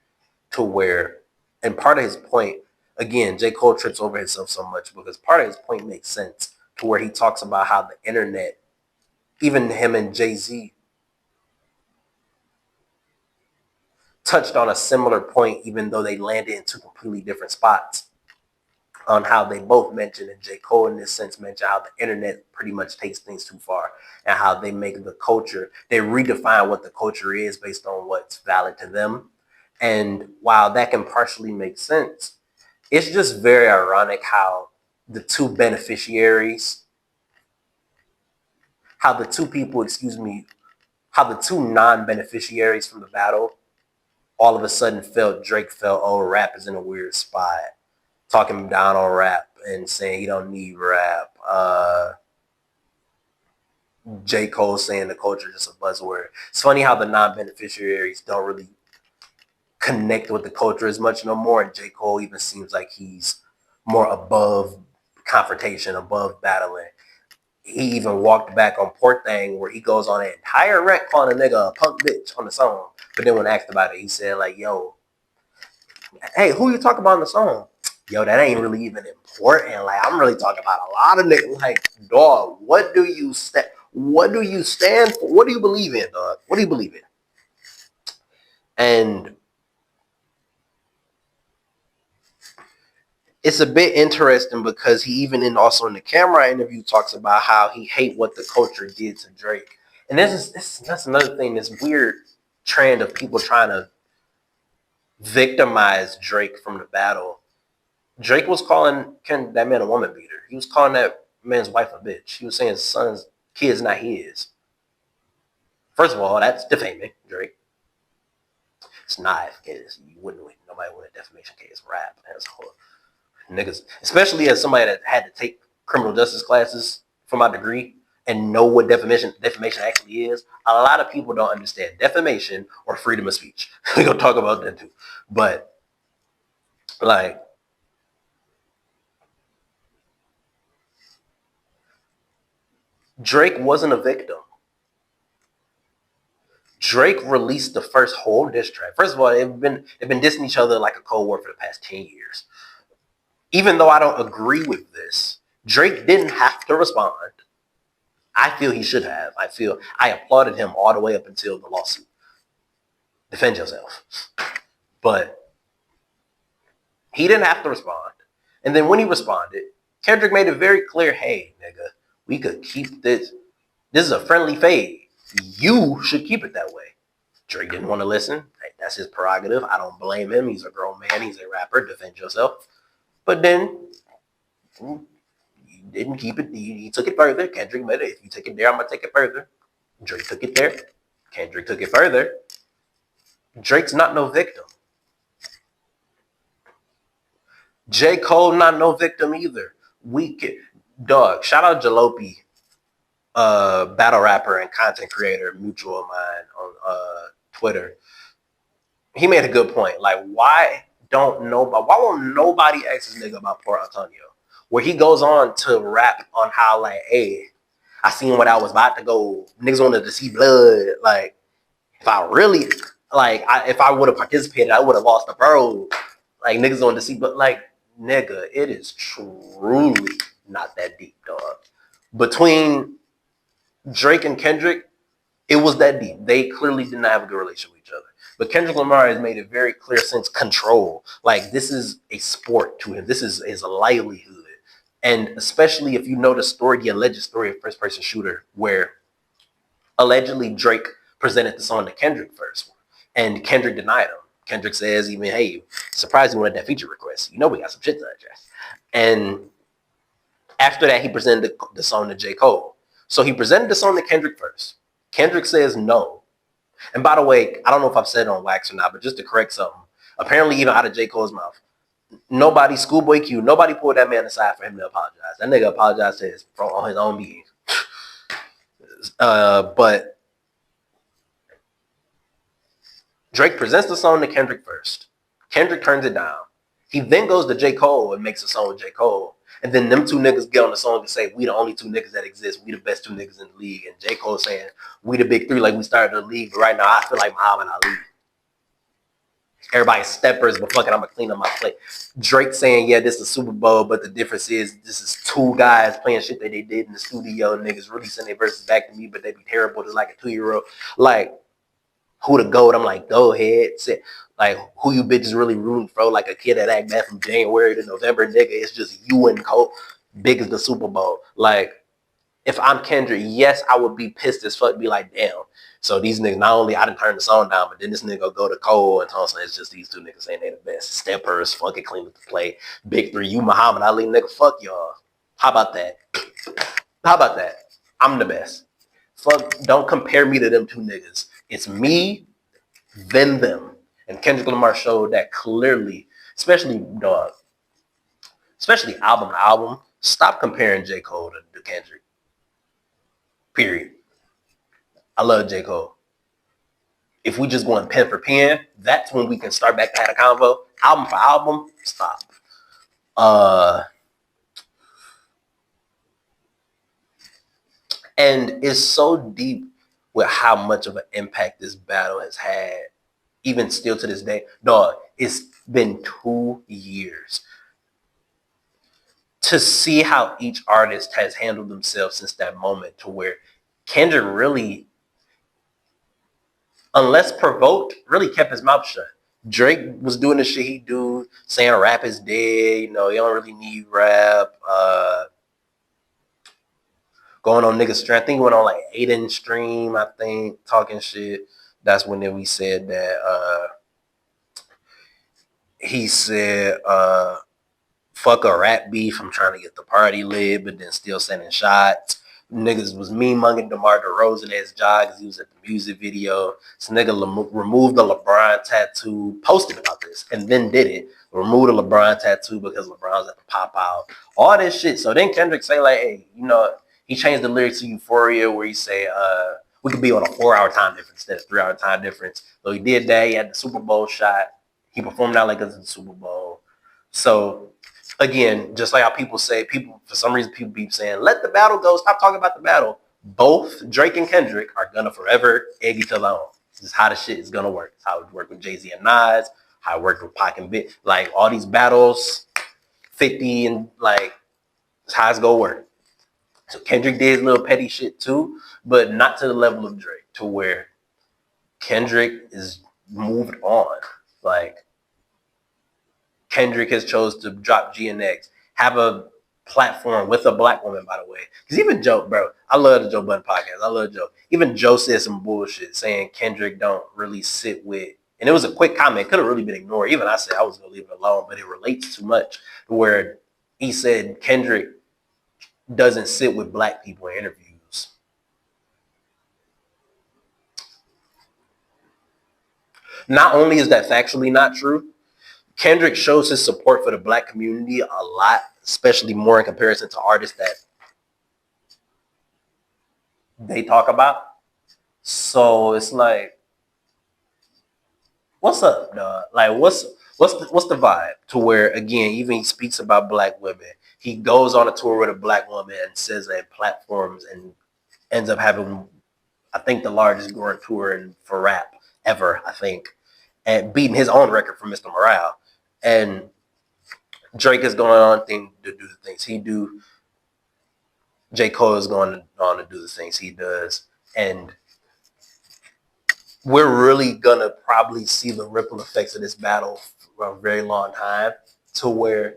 to where, and part of his point, again, J. Cole trips over himself so much because part of his point makes sense, to where he talks about how the internet, even him and Jay-Z, touched on a similar point, even though they landed in two completely different spots, on how they both mentioned, and J. Cole in this sense mentioned how the internet pretty much takes things too far, and how they make the culture, they redefine what the culture is based on what's valid to them. And while that can partially make sense, it's just very ironic how the two beneficiaries, how the two non-beneficiaries from the battle all of a sudden Drake felt, oh, rap is in a weird spot, talking down on rap and saying he don't need rap. J. Cole saying the culture is just a buzzword. It's funny how the non-beneficiaries don't really connect with the culture as much no more, and J. Cole even seems like he's more above confrontation, above battling. He even walked back on Poor Thing, where he goes on an entire rant calling a nigga a punk bitch on the song. But then when asked about it, he said, like, yo, hey, who you talking about in the song? Yo, that ain't really even important. Like, I'm really talking about a lot of niggas. Like, dog, what do you stand for? What do you believe in, dog? What do you believe in? And it's a bit interesting because he even also in the camera interview talks about how he hate what the culture did to Drake. And that's another thing, this weird trend of people trying to victimize Drake from the battle. Drake was calling that man a woman beater. He was calling that man's wife a bitch. He was saying his son's kid's not his. First of all, that's defaming, Drake. It's not. Nobody would a defamation case rap as a whole. Niggas, especially as somebody that had to take criminal justice classes for my degree and know what defamation actually is. A lot of people don't understand defamation or freedom of speech. We're gonna talk about that too. But like, Drake wasn't a victim. Drake released the first whole diss track. First of all, they've been dissing each other like a Cold War for the past 10 years. Even though I don't agree with this, Drake didn't have to respond. I feel he should have. I applauded him all the way up until the lawsuit. Defend yourself. But he didn't have to respond. And then when he responded, Kendrick made it very clear, hey, nigga, we could keep this. This is a friendly fade. You should keep it that way. Drake didn't want to listen. That's his prerogative. I don't blame him. He's a grown man. He's a rapper. Defend yourself. But then you didn't keep it. He took it further. Kendrick made it. If you take it there, I'm going to take it further. Drake took it there. Kendrick took it further. Drake's not no victim. J. Cole not no victim either. Dog, shout out Jalopy, battle rapper and content creator, mutual of mine on Twitter. He made a good point. Like, why won't nobody ask this nigga about Port Antonio? Where he goes on to rap on how, like, hey, I seen when I was about to go, niggas wanted to see blood. Like, if I really, like, if I would have participated, I would have lost the bro. Like, niggas wanted to see, but like, nigga, it is truly not that deep, dog. Between Drake and Kendrick, it was that deep. They clearly did not have a good relationship with each other. But Kendrick Lamar has made it very clear since control. Like, this is a sport to him. This is his livelihood. And especially if you know the alleged story of First Person Shooter, where allegedly Drake presented the song to Kendrick first. And Kendrick denied him. Kendrick says even, hey, surprised you wanted that feature request. You know we got some shit to address. And after that, he presented the song to J. Cole. So he presented the song to Kendrick first. Kendrick says no. And by the way, I don't know if I've said it on wax or not, but just to correct something, apparently even out of J. Cole's mouth, nobody, Schoolboy Q, nobody pulled that man aside for him to apologize. That nigga apologized on his own being. But Drake presents the song to Kendrick first. Kendrick turns it down. He then goes to J. Cole and makes a song with J. Cole. And then them two niggas get on the song and say, we the only two niggas that exist. We the best two niggas in the league. And J. Cole saying, we the big three like we started the league. But right now, I feel like Muhammad Ali. Everybody's steppers, but fucking, I'm going to clean up my plate. Drake saying, yeah, this is Super Bowl, but the difference is this is two guys playing shit that they did in the studio. Niggas really send their verses back to me, but they be terrible just like a 2-year-old. Like, who the GOAT? I'm like, go ahead. Like, who you bitches really rooting for? Like a kid that act bad from January to November, nigga. It's just you and Cole. Big as the Super Bowl. Like, if I'm Kendrick, yes, I would be pissed as fuck. Be like, damn. So these niggas, not only I done turned the song down, but then this nigga go to Cole and Thompson. It's just these two niggas saying they the best. Steppers, fucking clean with the play. Big three, you Muhammad Ali, nigga. Fuck y'all. How about that? How about that? I'm the best. Fuck, don't compare me to them two niggas. It's me, then them. And Kendrick Lamar showed that clearly, especially album to album. Stop comparing J. Cole to Kendrick. Period. I love J. Cole. If we just going pen for pen, that's when we can start back to have a convo. Album for album, stop. And it's so deep with how much of an impact this battle has had, even still to this day. Dog, it's been 2 years. To see how each artist has handled themselves since that moment, to where Kendrick really, unless provoked, really kept his mouth shut. Drake was doing the shit he do, saying rap is dead, you don't really need rap. Going on niggas' stream. I think he went on like Aiden stream, I think, talking shit. That's when then we said that he said fuck a rap beef, I'm trying to get the party lit, but then still sending shots. Niggas was mean-monging DeMar DeRozan at his job because he was at the music video. So nigga removed the LeBron tattoo, posted about this, and then did it. Removed the LeBron tattoo because LeBron's at the pop out. All this shit. So then Kendrick say like, hey, he changed the lyrics to Euphoria where he say, we could be on a 4-hour time difference instead of 3-hour time difference. So he did that. He had the Super Bowl shot. He performed out like it was the Super Bowl. So again, just like how people say, for some reason, people keep saying, let the battle go. Stop talking about the battle. Both Drake and Kendrick are going to forever egg each other on. This is how the shit is going to work. It's how it worked with Jay-Z and Nas, how it worked with Pac and Big. Like, all these battles, 50 and, like, it's how it's going to work. So Kendrick did his little petty shit too, but not to the level of Drake, to where Kendrick is moved on. Like, Kendrick has chose to drop GNX, have a platform with a black woman, by the way. Because even Joe, bro, I love the Joe Budden podcast. I love Joe. Even Joe said some bullshit saying Kendrick don't really sit with, and it was a quick comment, could have really been ignored. Even I said I was going to leave it alone, but it relates too much where he said Kendrick doesn't sit with black people in interviews. Not only is that factually not true, Kendrick shows his support for the black community a lot, especially more in comparison to artists that they talk about. So it's like, what's up, dog? Like, what's the vibe? To where again, even he speaks about black women. He goes on a tour with a black woman and says that platforms and ends up having, I think, the largest growing tour for rap ever. I think, and beating his own record for Mr. Morale. And Drake is going on to do the things he do. J. Cole is going on to do the things he does. And we're really going to probably see the ripple effects of this battle for a very long time, to where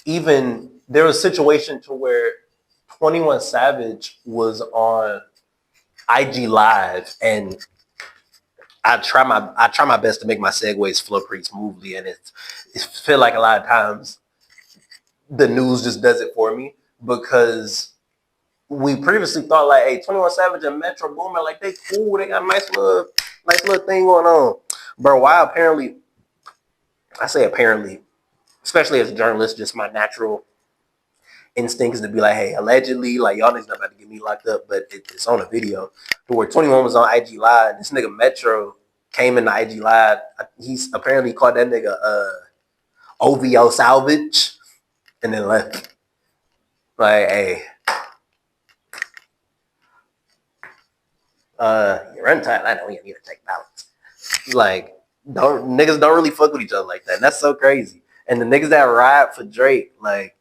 even there was a situation to where 21 Savage was on IG Live, and I try my best to make my segues flow pretty smoothly, and it feel like a lot of times the news just does it for me, because we previously thought like, hey, 21 Savage and Metro Boomin, like they cool, they got a nice little thing going on. Bro, why apparently, I say apparently, especially as a journalist, just my natural instinct is to be like, hey, allegedly, like y'all niggas not about to get me locked up, but it's on a video. But where 21 was on IG Live, this nigga Metro came in the IG Live. He's apparently called that nigga OVO Salvage, and then left. Like, hey, you're untied. I know you need to take balance. Like, niggas don't really fuck with each other like that. And that's so crazy. And the niggas that ride for Drake, like,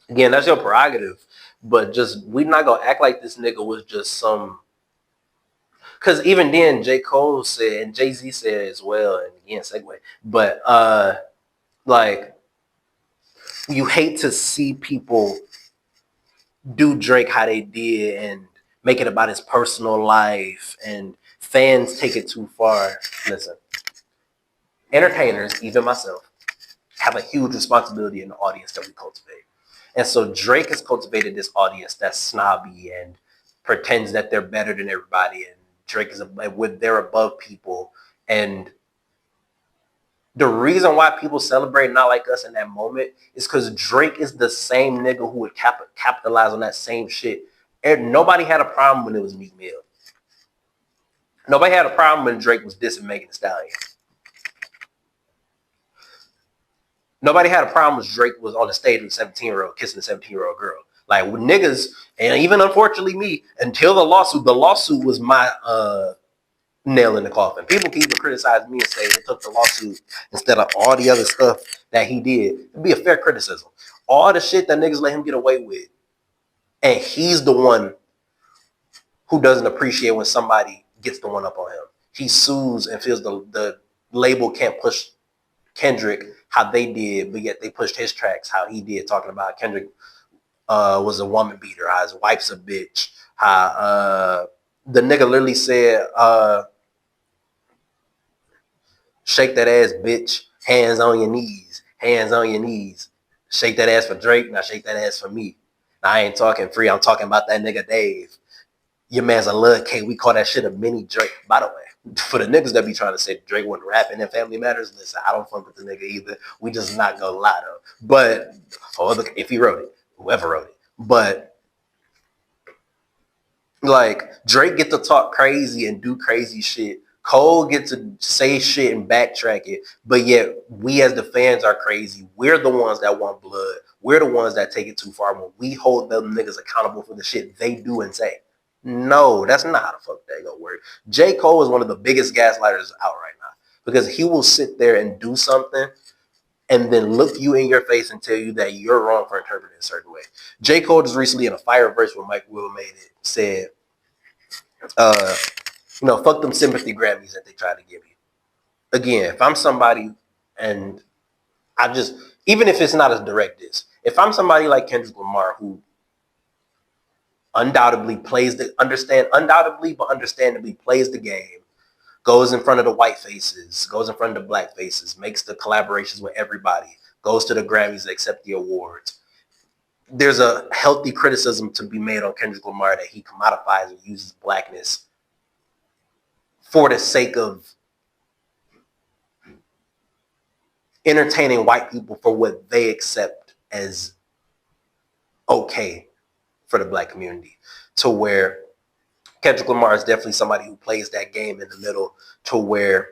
again, that's your prerogative. But just, we not gonna act like this nigga was just some. Because even then, J. Cole said, and Jay-Z said as well, and again, segue. But, like, you hate to see people do Drake how they did and make it about his personal life, and fans take it too far. Listen, entertainers, even myself, have a huge responsibility in the audience that we cultivate. And so Drake has cultivated this audience that's snobby and pretends that they're better than everybody, and Drake is they're above people. And the reason why people celebrate Not Like Us in that moment is because Drake is the same nigga who would capitalize on that same shit. And nobody had a problem when it was Meek Mill. Nobody had a problem when Drake was dissing Megan Thee Stallion. Nobody had a problem when Drake was on the stage with a 17-year-old kissing a 17-year-old girl. Like, with niggas, and even unfortunately me, until the lawsuit was my nail in the coffin. People can even criticize me and say they took the lawsuit instead of all the other stuff that he did. It'd be a fair criticism. All the shit that niggas let him get away with, and he's the one who doesn't appreciate when somebody gets the one up on him. He sues and feels the label can't push Kendrick how they did, but yet they pushed his tracks how he did, talking about Kendrick was a woman beater, how his wife's a bitch, how the nigga literally said, shake that ass, bitch, hands on your knees, hands on your knees. Shake that ass for Drake, now shake that ass for me. Now, I ain't talking free, I'm talking about that nigga Dave. Your man's a love cake. We call that shit a mini Drake. By the way, for the niggas that be trying to say Drake wasn't rapping in Family Matters, listen, I don't fuck with the nigga either. We just not gonna lie though. But, if he wrote it, whoever wrote it. But, like, Drake get to talk crazy and do crazy shit. Cole gets to say shit and backtrack it. But yet, we as the fans are crazy. We're the ones that want blood. We're the ones that take it too far when we hold them niggas accountable for the shit they do and say. No, that's not how the fuck that gonna work. J. Cole is one of the biggest gaslighters out right now, because he will sit there and do something and then look you in your face and tell you that you're wrong for interpreting it a certain way. J. Cole just recently in a fire verse where Mike Will made it said, fuck them sympathy Grammys that they tried to give you. Again, if I'm somebody and even if it's not as direct as, if I'm somebody like Kendrick Lamar who undoubtedly but understandably plays the game, goes in front of the white faces, goes in front of the black faces, makes the collaborations with everybody, goes to the Grammys, accept the awards. There's a healthy criticism to be made on Kendrick Lamar that he commodifies and uses blackness for the sake of entertaining white people for what they accept as okay for the black community, to where Kendrick Lamar is definitely somebody who plays that game in the middle, to where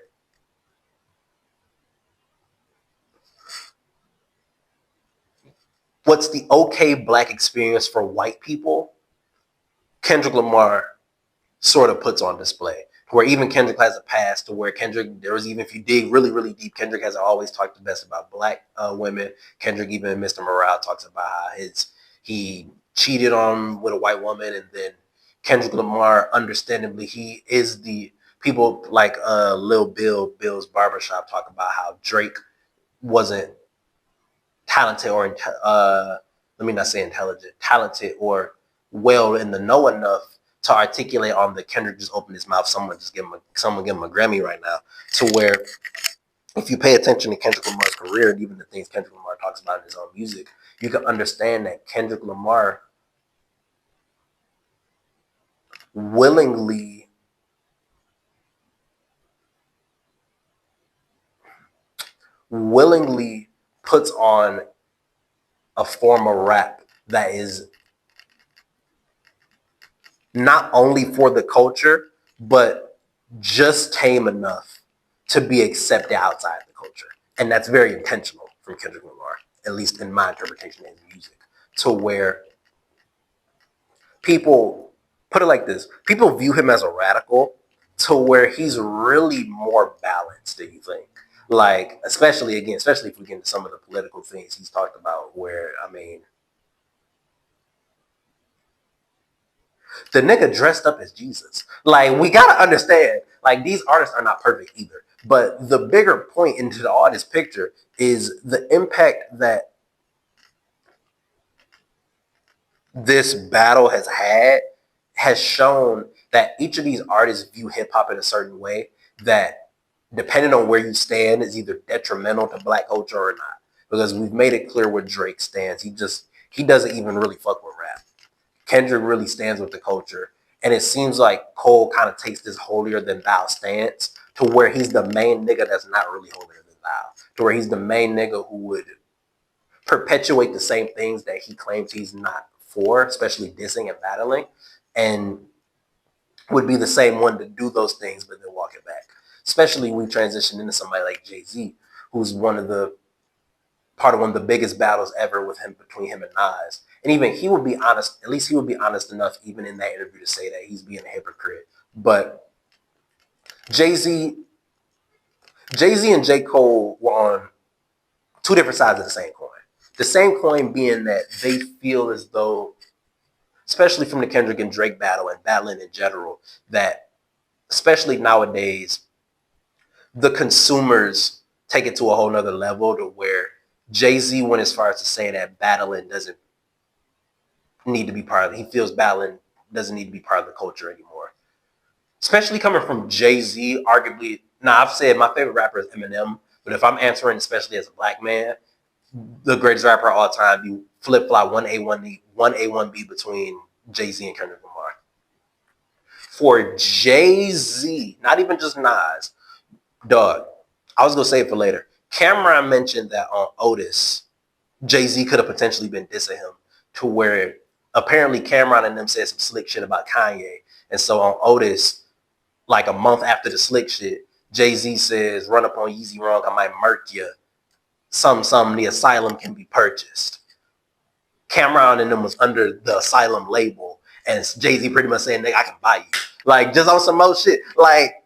what's the okay black experience for white people, Kendrick Lamar sort of puts on display. Where even Kendrick has a past, to where Kendrick, there was, even if you dig really, really deep, Kendrick has always talked the best about black women. Kendrick, even in Mr. Morale, talks about how he cheated on with a white woman, and then Kendrick Lamar, understandably, he is the people like Lil Bill's Barbershop talk about how Drake wasn't talented or let me not say intelligent, talented or well in the know enough to articulate on the Kendrick just opened his mouth. Someone give him a Grammy right now. To where if you pay attention to Kendrick Lamar's career and even the things Kendrick Lamar talks about in his own music, you can understand that Kendrick Lamar willingly puts on a form of rap that is not only for the culture, but just tame enough to be accepted outside the culture. And that's very intentional from Kendrick Lamar, at least in my interpretation of his music, to where people, put it like this, people view him as a radical, to where he's really more balanced than you think. Like, especially if we get into some of the political things he's talked about, where, I mean, the nigga dressed up as Jesus. Like, we gotta understand, like, these artists are not perfect either. But the bigger point into all this picture is the impact that this battle has shown that each of these artists view hip hop in a certain way that, depending on where you stand, is either detrimental to black culture or not. Because we've made it clear where Drake stands. He doesn't even really fuck with rap. Kendrick really stands with the culture. And it seems like Cole kind of takes this holier than thou stance, to where he's the main nigga that's not really holier than thou. To where he's the main nigga who would perpetuate the same things that he claims he's not for, especially dissing and battling, and would be the same one to do those things but then walk it back. Especially when we transition into somebody like Jay-Z, who's part of one of the biggest battles ever between him and Nas. And even he would be honest, at least he would be honest enough even in that interview to say that he's being a hypocrite. But Jay-Z and J. Cole were on two different sides of the same coin. The same coin being that they feel as though, especially from the Kendrick and Drake battle and battling in general, that especially nowadays, the consumers take it to a whole nother level, to where Jay-Z went as far as to say that battling doesn't need to be part of it. He feels battling doesn't need to be part of the culture anymore. Especially coming from Jay-Z, arguably, I've said my favorite rapper is Eminem, but if I'm answering, especially as a black man, the greatest rapper of all time, you flip-flop 1A1B between Jay-Z and Kendrick Lamar. For Jay-Z, not even just Nas, dog, I was going to say it for later. Cameron mentioned that on Otis, Jay-Z could have potentially been dissing him, to where apparently Cameron and them said some slick shit about Kanye. And so on Otis, like a month after the slick shit, Jay-Z says, run up on Yeezy wrong, I might murk you. Some, the asylum can be purchased. Cameron and them was under the asylum label, and Jay-Z pretty much saying, nigga, I can buy you. Like, just on some more shit. Like,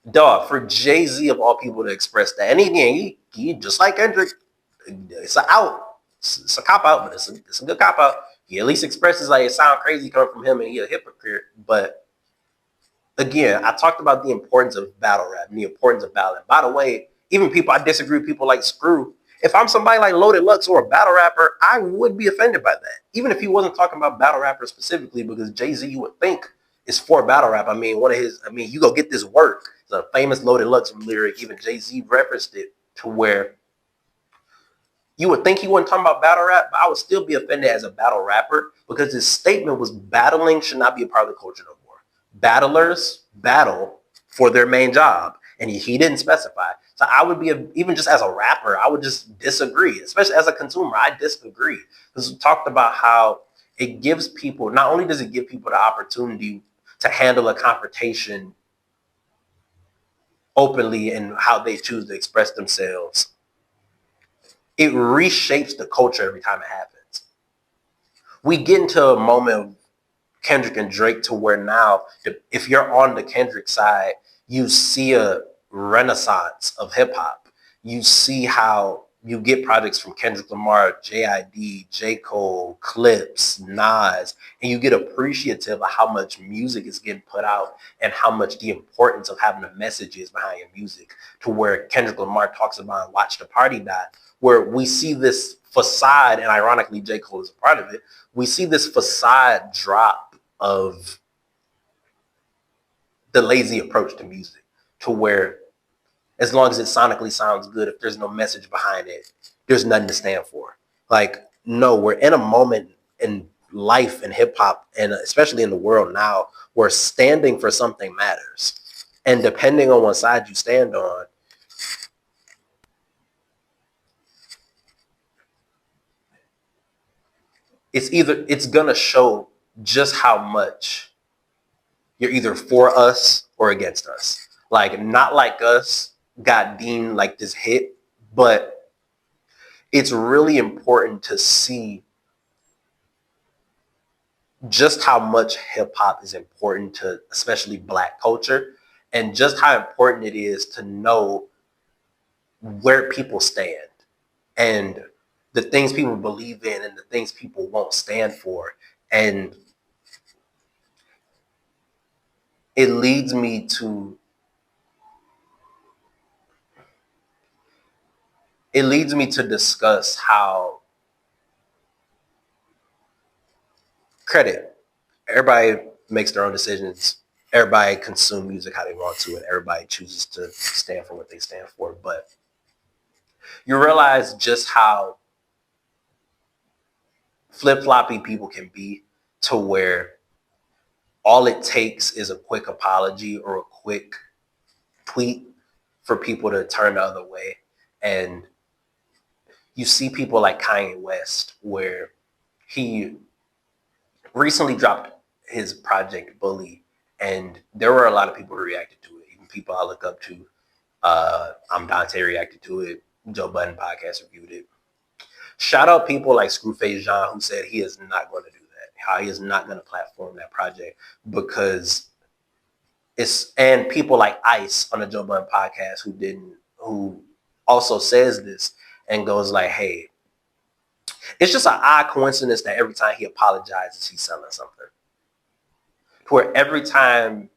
dog, for Jay-Z of all people to express that. And again, he just like Kendrick, it's a cop out, but it's a good cop out. He at least expresses, like, it sounds crazy coming from him and he a hypocrite. But again, I talked about the importance of battle rap and the importance of battling. By the way, even people I disagree with, people like Screw. If I'm somebody like Loaded Lux or a battle rapper, I would be offended by that. Even if he wasn't talking about battle rappers specifically, because Jay-Z, you would think, is for battle rap. I mean, you go get this work. It's a famous Loaded Lux lyric. Even Jay-Z referenced it to where you would think he wasn't talking about battle rap, but I would still be offended as a battle rapper because his statement was battling should not be a part of the culture no more. Battlers battle for their main job, and he didn't specify. So I would be, even just as a rapper, I would just disagree, especially as a consumer. I disagree because we talked about how it gives people, not only does it give people the opportunity to handle a confrontation openly and how they choose to express themselves, it reshapes the culture every time it happens. We get into a moment of Kendrick and Drake to where now, if you're on the Kendrick side, you see a renaissance of hip hop. You see how you get projects from Kendrick Lamar, J.I.D., J. Cole, Clips, Nas, and you get appreciative of how much music is getting put out and how much the importance of having a message is behind your music, to where Kendrick Lamar talks about Watch the Party Die, where we see this facade, and ironically, J. Cole is a part of it, we see this facade drop of the lazy approach to music, to where as long as it sonically sounds good, if there's no message behind it, there's nothing to stand for. Like, no, we're in a moment in life in hip hop, and especially in the world now, where standing for something matters. And depending on what side you stand on, it's gonna show just how much you're either for us or against us. Like, Not Like Us got deemed like this hit, but it's really important to see just how much hip hop is important to especially Black culture, and just how important it is to know where people stand and the things people believe in and the things people won't stand for. And it leads me to discuss how credit, everybody makes their own decisions, everybody consumes music how they want to, and everybody chooses to stand for what they stand for. But you realize just how flip-floppy people can be, to where all it takes is a quick apology or a quick tweet for people to turn the other way. And you see people like Kanye West, where he recently dropped his project Bully, and there were a lot of people who reacted to it, even people I look up to. I'm Dante reacted to it. Joe Budden podcast reviewed it. Shout out people like Screwface Jean, who said he is not going to do that. How he is not going to platform that project because and people like Ice on the Joe Budden podcast who also says this and goes like, hey, it's just an odd coincidence that every time he apologizes, he's selling something. To where every time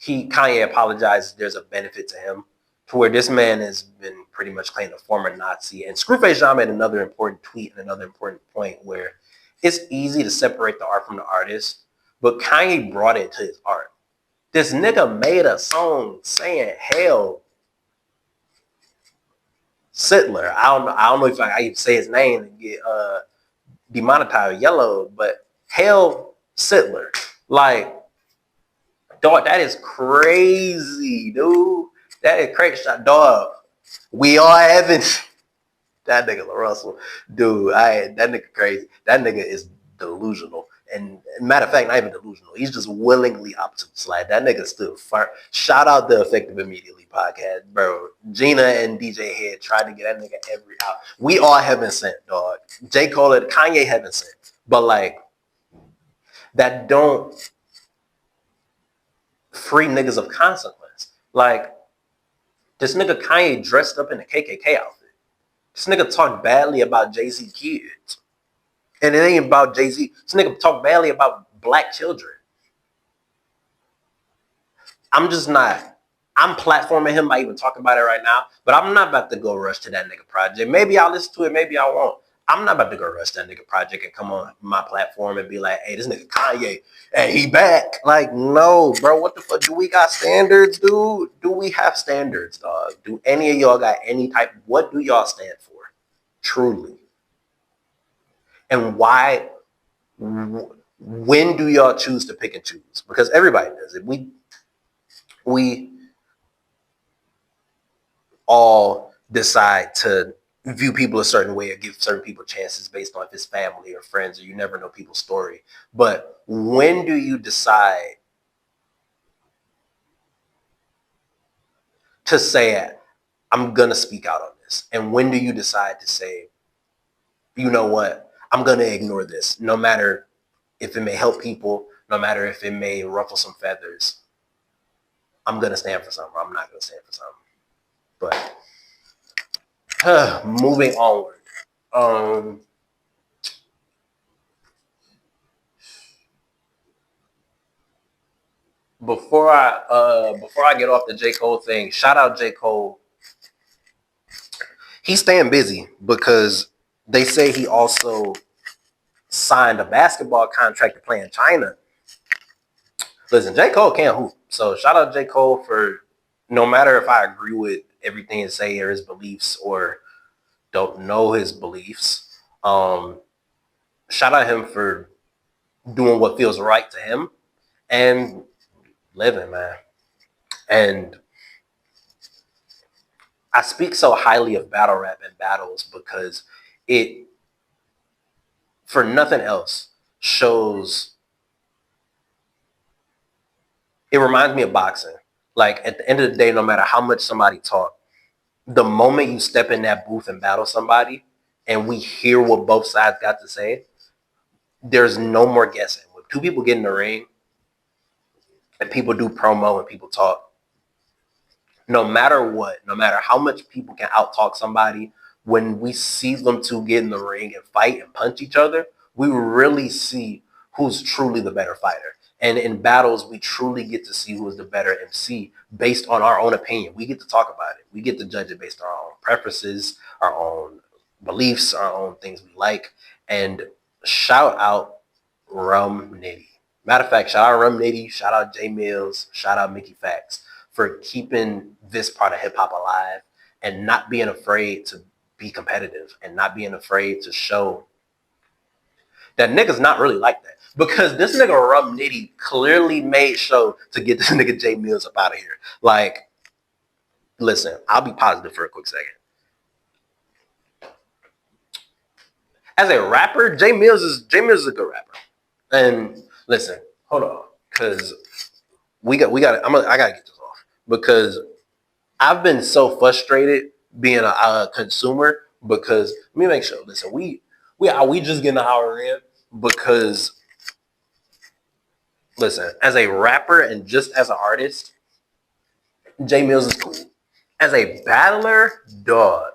Kanye apologizes, there's a benefit to him. To where this man has been pretty much claimed a former Nazi. And Screwface Jean made another important tweet and another important point where it's easy to separate the art from the artist, but Kanye brought it to his art. This nigga made a song saying "Hell Sittler." I don't know if I even say his name and get demonetized yellow, but "Hell Sittler." Like, dog, that is crazy, dude. That is crazy, dog. We all having that nigga Russell, dude. That nigga crazy. That nigga is delusional. And matter of fact, not even delusional. He's just willingly obtuse. Like, that nigga still fire. Shout out the Effective Immediately podcast, bro. Gina and DJ Head tried to get that nigga every out. We all heaven sent, dog. J. Cole and Kanye heaven sent. But like, that don't free niggas of consequence. Like, this nigga Kanye dressed up in a KKK outfit. This nigga talked badly about Jay-Z kids. And it ain't about Jay-Z. This nigga talk badly about Black children. I'm just not I'm platforming him by even talking about it right now, but I'm not about to go rush to that nigga project. Maybe I'll listen to it, maybe I won't. I'm not about to go rush that nigga project and come on my platform and be like, hey, this nigga Kanye, hey, he back. Like, no, bro, what the fuck? Do we got standards, dude? Do we have standards, dog? Do any of y'all got any type? What do y'all stand for? Truly. And why? When do y'all choose to pick and choose? Because everybody does it. We all decide to view people a certain way or give certain people chances based on if it's family or friends, or you never know people's story. But when do you decide to say, I'm going to speak out on this? And when do you decide to say, you know what, I'm going to ignore this, no matter if it may help people, no matter if it may ruffle some feathers. I'm going to stand for something, or I'm not going to stand for something. But moving onward. Before I get off the J. Cole thing, shout out J. Cole. He's staying busy because they say he also signed a basketball contract to play in China. Listen, J. Cole can't hoop. So shout out J. Cole for, no matter if I agree with everything he say or his beliefs or don't know his beliefs, shout out him for doing what feels right to him and living, man. And I speak so highly of battle rap and battles because it, for nothing else, it reminds me of boxing. Like, at the end of the day, no matter how much somebody talk, the moment you step in that booth and battle somebody and we hear what both sides got to say, there's no more guessing. When two people get in the ring and people do promo and people talk, no matter what, no matter how much people can out-talk somebody, when we see them two get in the ring and fight and punch each other, we really see who's truly the better fighter. And in battles, we truly get to see who is the better MC based on our own opinion. We get to talk about it. We get to judge it based on our own preferences, our own beliefs, our own things we like. And shout out Rum Nitty. Matter of fact, shout out Rum Nitty, shout out Jay Mills, shout out Mickey Fax for keeping this part of hip hop alive and not being afraid to be competitive and not being afraid to show that nigga's not really like that. Because this nigga Rum Nitty clearly made sure to get this nigga Jay Mills up out of here. Like, listen, I'll be positive for a quick second. As a rapper, Jay Mills is a good rapper. And listen, hold on, because I gotta get this off because I've been so frustrated being a consumer because let me make sure. Listen, we just getting an hour in because listen, as a rapper and just as an artist, Jay Mills is cool. As a battler, dog,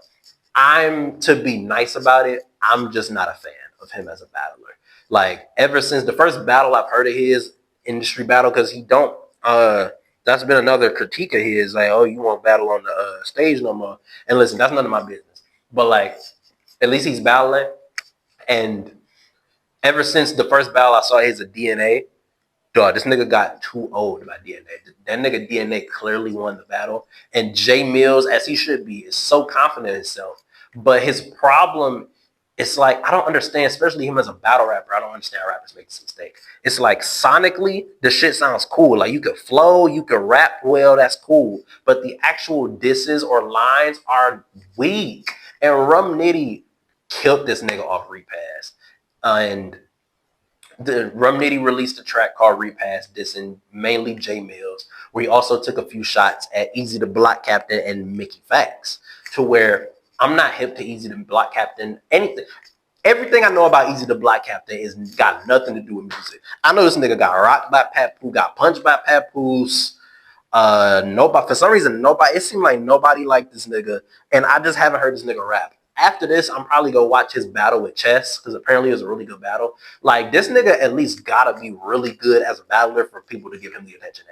I'm, to be nice about it, I'm just not a fan of him as a battler. Like, ever since the first battle I've heard of his, industry battle, because he don't, that's been another critique of his, like, oh, you won't battle on the stage no more. And listen, that's none of my business. But, like, at least he's battling. And ever since the first battle I saw his of DNA, dog, this nigga got too old by DNA. That nigga DNA clearly won the battle. And Jay Mills, as he should be, is so confident in himself. But his problem, it's like, I don't understand, especially him as a battle rapper, I don't understand how rappers make this mistake. It's like, sonically, the shit sounds cool. Like, you could flow, you could rap well, that's cool. But the actual disses or lines are weak. And Rum Nitty killed this nigga off Repass. And the Rum Nitty released a track called Repass, dissing mainly Jay Mills, where he also took a few shots at Easy the Block Captain and Mickey Fax, to where I'm not hip to Easy the Block Captain, anything. Everything I know about Easy the Block Captain is got nothing to do with music. I know this nigga got rocked by Papoose, got punched by Papoose. Nobody, for some reason, it seemed like nobody liked this nigga, and I just haven't heard this nigga rap. After this, I'm probably gonna watch his battle with Chess because apparently it was a really good battle. Like, this nigga at least gotta be really good as a battler for people to give him the attention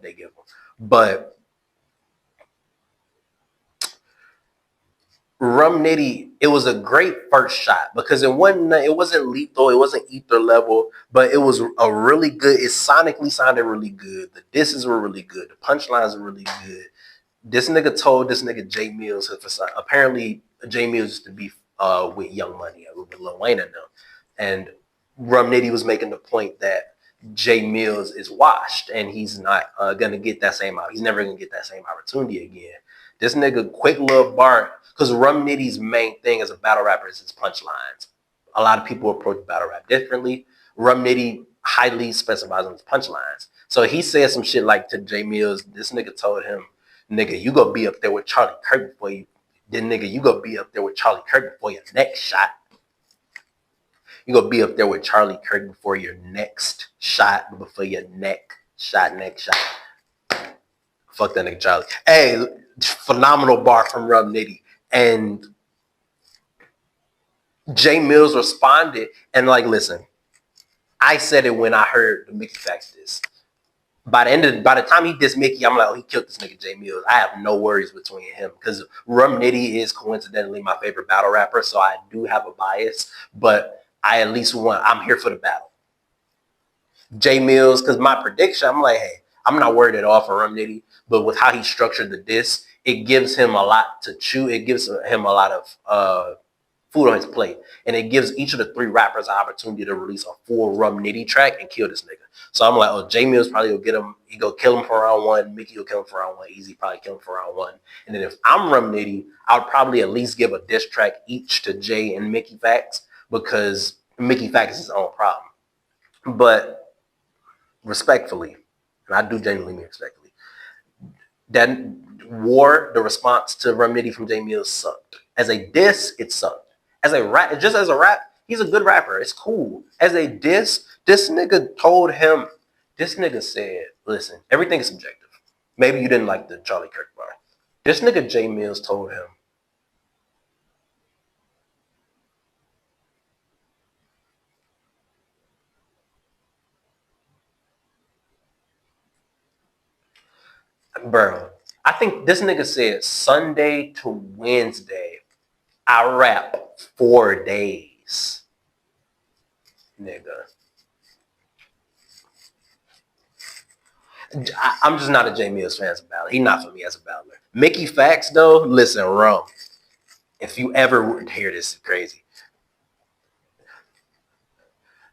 they give him. But Rum Nitty, it was a great first shot because it wasn't lethal, it wasn't ether level, but it was a really good. It sonically sounded really good. The disses were really good. The punchlines were really good. This nigga told this nigga Jay Mills, apparently Jay Mills used to be with Young Money, with Lil Wayne and them, and Rum Nitty was making the point that Jay Mills is washed and he's not gonna get that same out. He's never gonna get that same opportunity again. This nigga quick little bar, because Rum Nitty's main thing as a battle rapper is his punchlines. A lot of people approach battle rap differently. Rum Nitty highly specifies on his punchlines. So he said some shit like to Jay Mills. This nigga told him, nigga, you gonna be up there with Charlie Kirk before you. Then nigga, you gonna be up there with Charlie Kirk before your next shot. You gonna be up there with Charlie Kirk before your next shot, before your next shot. Fuck that nigga Charlie. Hey, phenomenal bar from Rum Nitty. And Jay Mills responded and like, listen, I said it when I heard the Mickey Facts diss. By the time he dissed Mickey, I'm like, oh, he killed this nigga Jay Mills. I have no worries between him because Rum Nitty is coincidentally my favorite battle rapper, so I do have a bias, but I'm here for the battle. Jay Mills, because my prediction, I'm like, hey, I'm not worried at all for Rum Nitty, but with how he structured the diss, it gives him a lot to chew. It gives him a lot of food on his plate. And it gives each of the three rappers an opportunity to release a full Rum Nitty track and kill this nigga. So I'm like, oh, Jay Mills probably will get him. He go kill him for round one. Mickey will kill him for round one. Easy probably kill him for round one. And then if I'm Rum Nitty, I would probably at least give a diss track each to Jay and Mickey Facts because Mickey Facts is his own problem. But respectfully, and I do genuinely mean respectfully, that the response to Rum Nitty from Jay Mills sucked. As a diss, it sucked. As a rap, he's a good rapper. It's cool. As a diss, this nigga told him, this nigga said, listen, everything is subjective. Maybe you didn't like the Charlie Kirk bar. This nigga Jay Mills told him, bro, I think this nigga said Sunday to Wednesday, I rap 4 days. Nigga. I'm just not a Jay Mills fan as a battler. He's not for me as a battler. Mickey Facts, though, listen, Rum. If you ever hear this, it's crazy.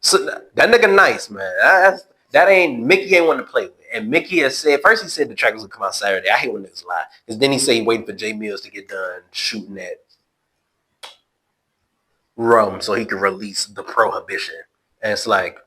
So that nigga nice, man. Mickey ain't one to play with. And Mickey has said, first he said the track was gonna come out Saturday. I hate when niggas lie. Because then he said he waiting for Jay Mills to get done shooting at Rum so he could release the Prohibition. And it's like,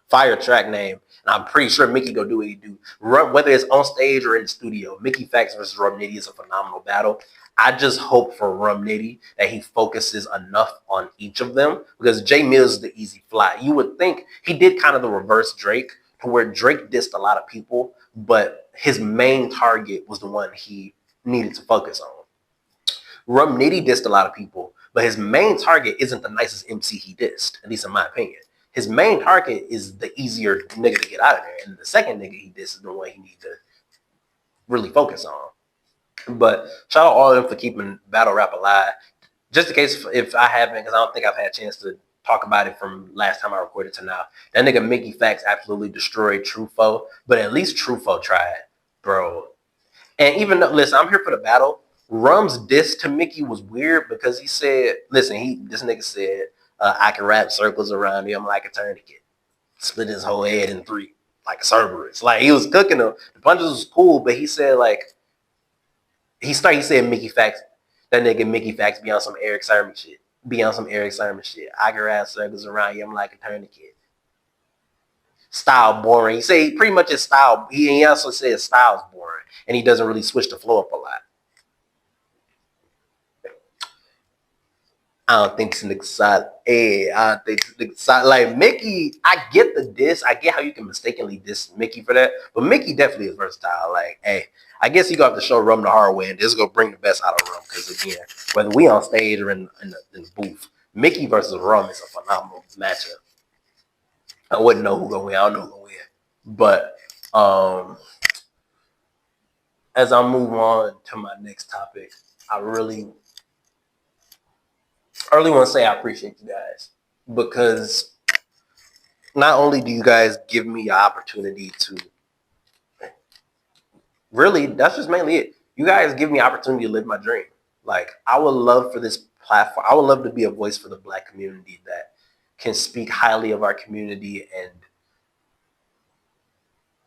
fire track name. And I'm pretty sure Mickey go do what he do. Whether it's on stage or in the studio, Mickey Facts versus Rum Nitty is a phenomenal battle. I just hope for Rum Nitty that he focuses enough on each of them because Jay Mills is the easy fly. You would think he did kind of the reverse Drake to where Drake dissed a lot of people, but his main target was the one he needed to focus on. Rum Nitty dissed a lot of people, but his main target isn't the nicest MC he dissed, at least in my opinion. His main target is the easier nigga to get out of there, and the second nigga he dissed is the one he needs to really focus on. But shout out all of them for keeping battle rap alive. Just in case if I haven't, because I don't think I've had a chance to talk about it from last time I recorded to now. That nigga Mickey Facts absolutely destroyed Truffaut, but at least Truffaut tried, bro. And even though, listen, I'm here for the battle. Rum's diss to Mickey was weird because he said, listen, this nigga said, I can wrap circles around you. I'm like a tourniquet. Split his whole head in three, like a Cerberus. Like, he was cooking them. The punches was cool, but he said, like, he said Mickey Facts, that nigga Mickey Facts be on some Eric Sermon shit. I can wrap circles around you. I'm like a tourniquet. Style boring. He say pretty much his style. He also said his style's boring, and he doesn't really switch the flow up a lot. I don't think this nigga solid. I don't think this nigga solid. Like, Mickey, I get the diss. I get how you can mistakenly diss Mickey for that. But Mickey definitely is versatile. Like, hey, I guess you got to show Rum the hard way, and this is going to bring the best out of Rum. Because, again, whether we on stage or in the booth, Mickey versus Rum is a phenomenal matchup. I wouldn't know who going to win. I don't know who going to win. But, as I move on to my next topic, I really want to say I appreciate you guys, because not only do you guys give me an opportunity to really, that's just mainly it. You guys give me an opportunity to live my dream. Like, I would love for this platform, I would love to be a voice for the Black community that can speak highly of our community and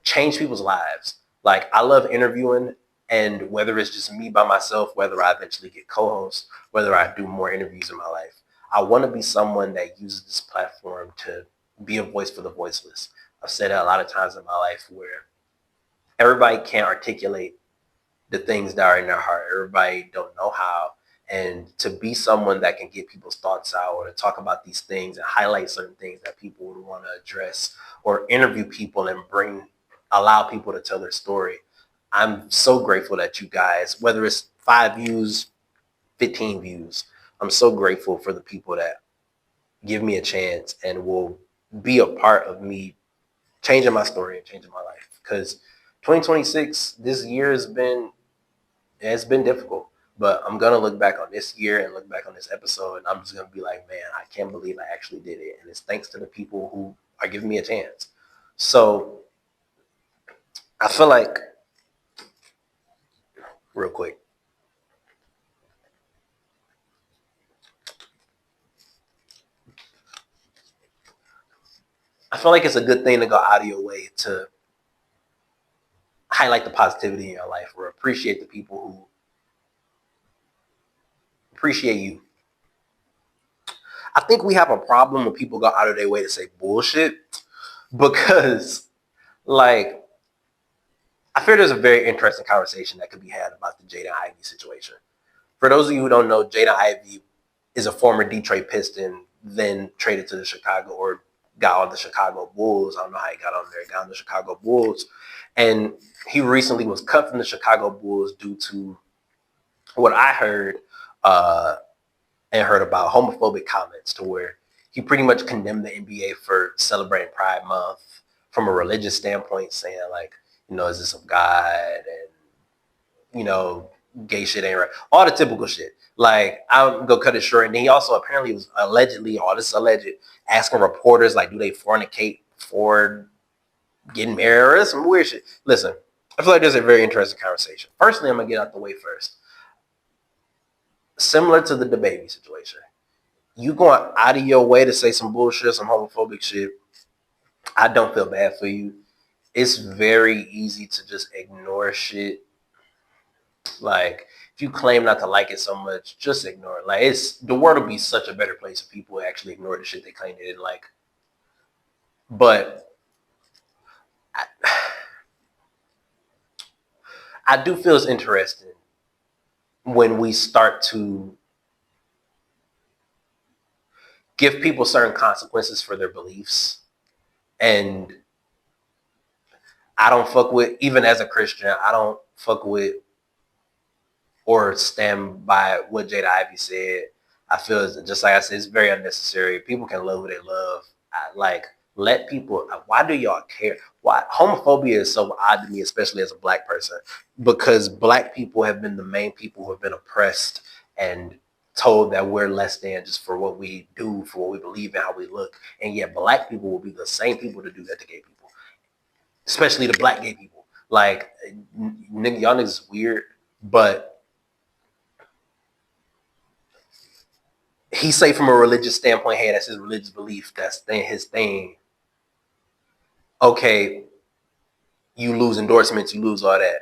change people's lives. Like, I love interviewing, and whether it's just me by myself, whether I eventually get co-hosts, whether I do more interviews in my life, I want to be someone that uses this platform to be a voice for the voiceless. I've said that a lot of times in my life, where everybody can't articulate the things that are in their heart. Everybody don't know how. And to be someone that can get people's thoughts out, or to talk about these things and highlight certain things that people would want to address, or interview people and allow people to tell their story. I'm so grateful that you guys, whether it's 5 views, 15 views, I'm so grateful for the people that give me a chance and will be a part of me changing my story and changing my life. Because 2026, this year it's been difficult, but I'm gonna look back on this year and look back on this episode, and I'm just gonna be like, man, I can't believe I actually did it, and it's thanks to the people who are giving me a chance. So I feel like, real quick, I feel like it's a good thing to go out of your way to highlight the positivity in your life, or appreciate the people who appreciate you. I think we have a problem when people go out of their way to say bullshit, because, like, I fear there's a very interesting conversation that could be had about the Jaden Ivey situation. For those of you who don't know, Jaden Ivey is a former Detroit Piston, then traded to the Chicago, or got on the Chicago Bulls. I don't know how he got on there. He got on the Chicago Bulls. And he recently was cut from the Chicago Bulls due to what I heard and heard about homophobic comments, to where he pretty much condemned the NBA for celebrating Pride Month from a religious standpoint, saying, like, is this of God, and, gay shit ain't right. All the typical shit. Like, I'm going to cut it short. And he also apparently was allegedly, all this alleged, asking reporters, like, do they fornicate before getting married, or some weird shit. Listen, I feel like there's a very interesting conversation. Firstly, I'm going to get out the way first. Similar to the DaBaby situation, you going out of your way to say some bullshit, some homophobic shit, I don't feel bad for you. It's very easy to just ignore shit. Like, if you claim not to like it so much, just ignore it. Like, the world would be such a better place if people actually ignore the shit they claim they didn't like. But I do feel it's interesting when we start to give people certain consequences for their beliefs. And I don't fuck with, even as a Christian, I don't fuck with or stand by what Jada Ivey said. I feel, just like I said, it's very unnecessary. People can love who they love. Let people, why do y'all care? Why? Homophobia is so odd to me, especially as a Black person, because Black people have been the main people who have been oppressed and told that we're less than just for what we do, for what we believe in, how we look. And yet Black people will be the same people to do that to gay people, especially the Black gay people. Like, y'all niggas is weird, but he say from a religious standpoint, hey, that's his religious belief, that's his thing. Okay, you lose endorsements, you lose all that.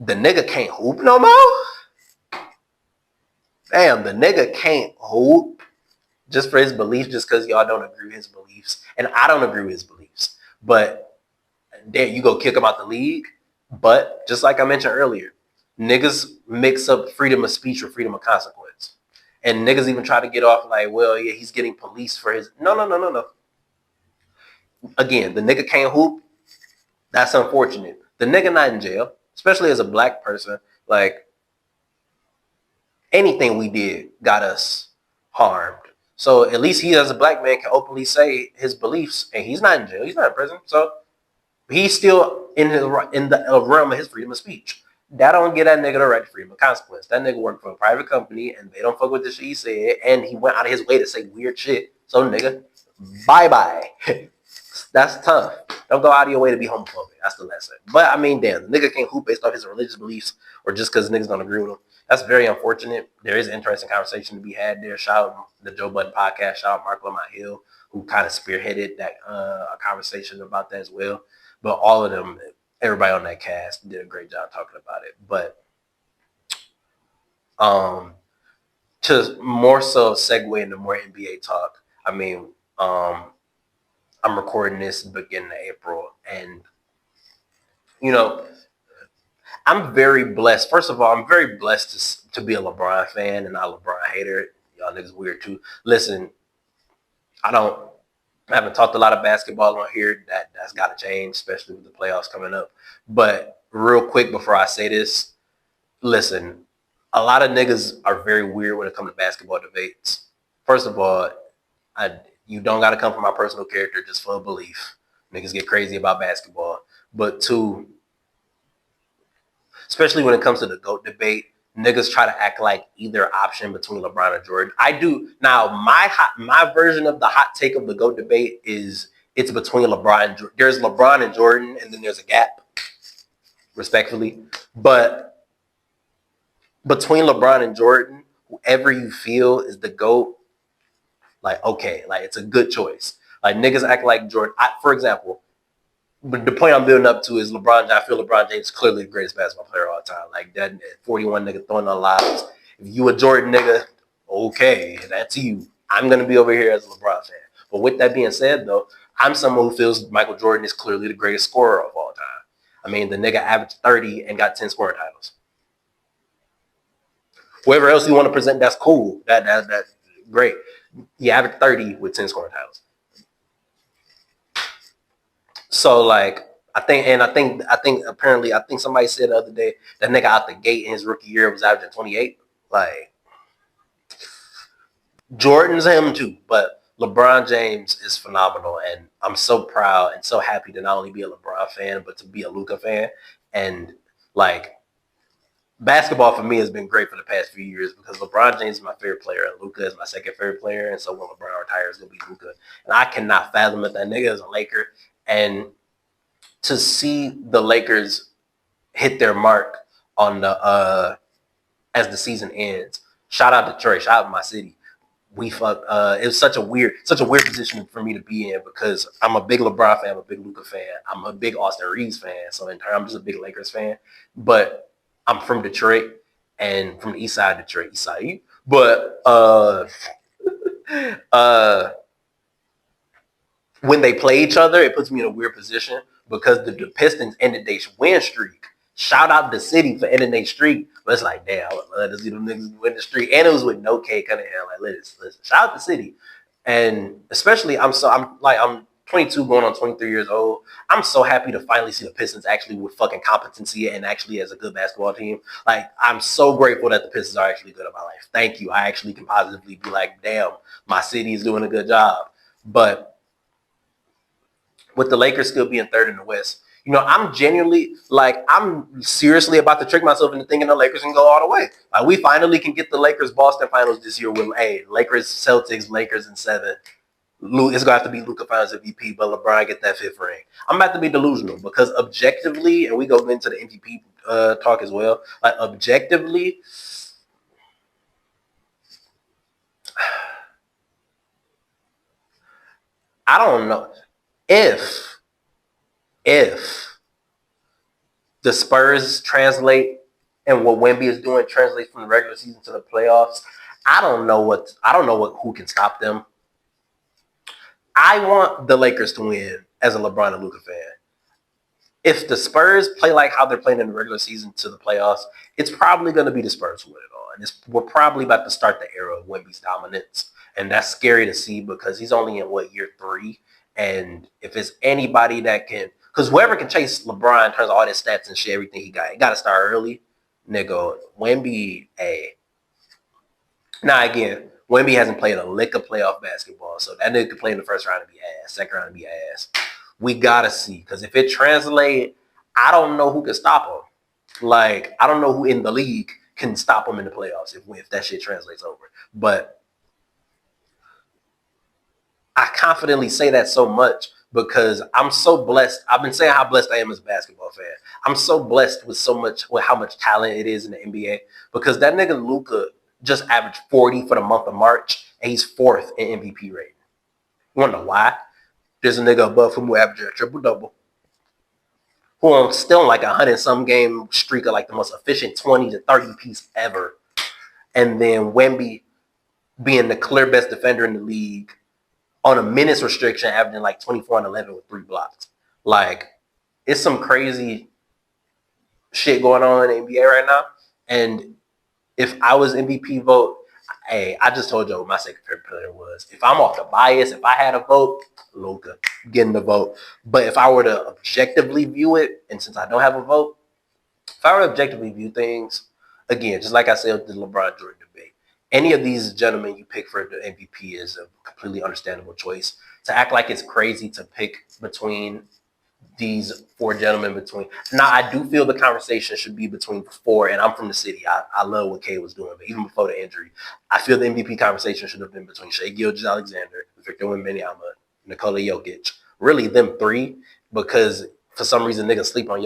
The nigga can't hoop no more? Damn, the nigga can't hoop just for his beliefs, just because y'all don't agree with his beliefs. And I don't agree with his beliefs. But there you go, kick him out the league. But just like I mentioned earlier, niggas mix up freedom of speech with freedom of consequence. And niggas even try to get off like, well, yeah, he's getting policed for his... No. Again, the nigga can't hoop. That's unfortunate. The nigga not in jail, especially as a Black person. Like, anything we did got us harmed. So at least he, as a Black man, can openly say his beliefs, and he's not in jail. He's not in prison. So He's still in the realm of his freedom of speech. That don't get that nigga the right to freedom of consequence. That nigga worked for a private company and they don't fuck with the shit he said, and he went out of his way to say weird shit. So nigga, bye-bye. That's tough. Don't go out of your way to be homophobic. That's the lesson. But I mean, damn, the nigga can't hoop based off his religious beliefs or just because niggas don't agree with him. That's very unfortunate. There is an interesting conversation to be had there. Shout out the Joe Budden podcast. Shout out Mark Lamont Hill, who kind of spearheaded that a conversation about that as well. But all of them, everybody on that cast did a great job talking about it. But to more so segue into more NBA talk, I mean, I'm recording this beginning of April, and you know, I'm very blessed. First of all, I'm very blessed to be a LeBron fan and not a LeBron hater. Y'all niggas weird too. Listen, I haven't talked a lot of basketball on here. That's got to change, especially with the playoffs coming up. But real quick before I say this, listen, a lot of niggas are very weird when it comes to basketball debates. First of all, you don't got to come from my personal character just for a belief. Niggas get crazy about basketball. But two, especially when it comes to the GOAT debate, niggas try to act like either option between LeBron and Jordan. I do. Now, my version of the hot take of the GOAT debate is it's between LeBron and Jordan. There's LeBron and Jordan, and then there's a gap, respectfully. But between LeBron and Jordan, whoever you feel is the GOAT, like, okay, like, it's a good choice. Like, niggas act like Jordan. For example, but the point I'm building up to is LeBron. I feel LeBron James is clearly the greatest basketball player of all time. Like that 41 nigga throwing on lives. If you a Jordan nigga, okay, that's you. I'm gonna be over here as a LeBron fan. But with that being said, though, I'm someone who feels Michael Jordan is clearly the greatest scorer of all time. I mean, the nigga averaged 30 and got 10 scoring titles. Whoever else you want to present, that's cool. That's great. He averaged 30 with 10 scoring titles. So like I think apparently somebody said the other day that nigga out the gate in his rookie year was averaging 28. Like Jordan's him too, but LeBron James is phenomenal, and I'm so proud and so happy to not only be a LeBron fan but to be a Luka fan. And like basketball for me has been great for the past few years because LeBron James is my favorite player and Luka is my second favorite player. And so when LeBron retires, it's gonna be Luka, and I cannot fathom that nigga is a Laker. And to see the Lakers hit their mark on the as the season ends. Shout out Detroit, shout out my city. It was such a weird position for me to be in because I'm a big LeBron fan, I'm a big Luka fan, I'm a big Austin Reeves fan. So in turn, I'm just a big Lakers fan. But I'm from Detroit and from the east side of Detroit, east side. But when they play each other, it puts me in a weird position because the Pistons ended their win streak. Shout out the city for ending their streak. But it's like, damn, let us see them niggas win the streak. And it was with no K Cunningham. Like, listen. Shout out the city. And especially, I'm 22 going on 23 years old. I'm so happy to finally see the Pistons actually with fucking competency and actually as a good basketball team. Like, I'm so grateful that the Pistons are actually good in my life. Thank you. I actually can positively be like, damn, my city is doing a good job. But with the Lakers still being third in the West, I'm genuinely, I'm seriously about to trick myself into thinking the Lakers can go all the way. Like, we finally can get the Lakers-Boston finals this year with, Lakers, Celtics, Lakers in 7. It's going to have to be Luka Finals MVP, but LeBron get that 5th ring. I'm about to be delusional because objectively, and we go into the MVP talk as well, like, objectively, I don't know. If the Spurs translate and what Wemby is doing translates from the regular season to the playoffs, I don't know who can stop them. I want the Lakers to win as a LeBron and Luka fan. If the Spurs play like how they're playing in the regular season to the playoffs, it's probably going to be the Spurs who win it all. And we're probably about to start the era of Wemby's dominance. And that's scary to see because he's only in, year 3? And if it's anybody that can, because whoever can chase LeBron in terms of all his stats and shit, everything he got to start early. Nigga, Wemby, Now, again, Wemby hasn't played a lick of playoff basketball, so that nigga could play in the first round and be ass, second round and be ass. We gotta see, because if it translates, I don't know who can stop him. Like, I don't know who in the league can stop him in the playoffs if that shit translates over. But I confidently say that so much because I'm so blessed. I've been saying how blessed I am as a basketball fan. I'm so blessed with how much talent it is in the NBA, because that nigga Luka just averaged 40 for the month of March, and he's fourth in MVP rating. You wanna know why? There's a nigga above him who averages a triple-double, who on still like 100-some game streak of like the most efficient 20 to 30 piece ever. And then Wemby being the clear best defender in the league on a minutes restriction, averaging like 24 and 11 with 3 blocks. Like, it's some crazy shit going on in the NBA right now. And if I was MVP vote, hey, I just told you what my second favorite player was. If I'm off the bias, if I had a vote, Luka getting the vote. But if I were to objectively view it, and since I don't have a vote, if I were to objectively view things, again, just like I said with the LeBron Jordan debate, any of these gentlemen you pick for the MVP is a completely understandable choice. To act like it's crazy to pick between these 4 gentlemen between. Now, I do feel the conversation should be between 4, and I'm from the city. I love what K was doing, but even before the injury, I feel the MVP conversation should have been between Shai Gilgeous-Alexander, Victor Wembanyama, Nikola Jokic. Really, them 3, because for some reason niggas sleep on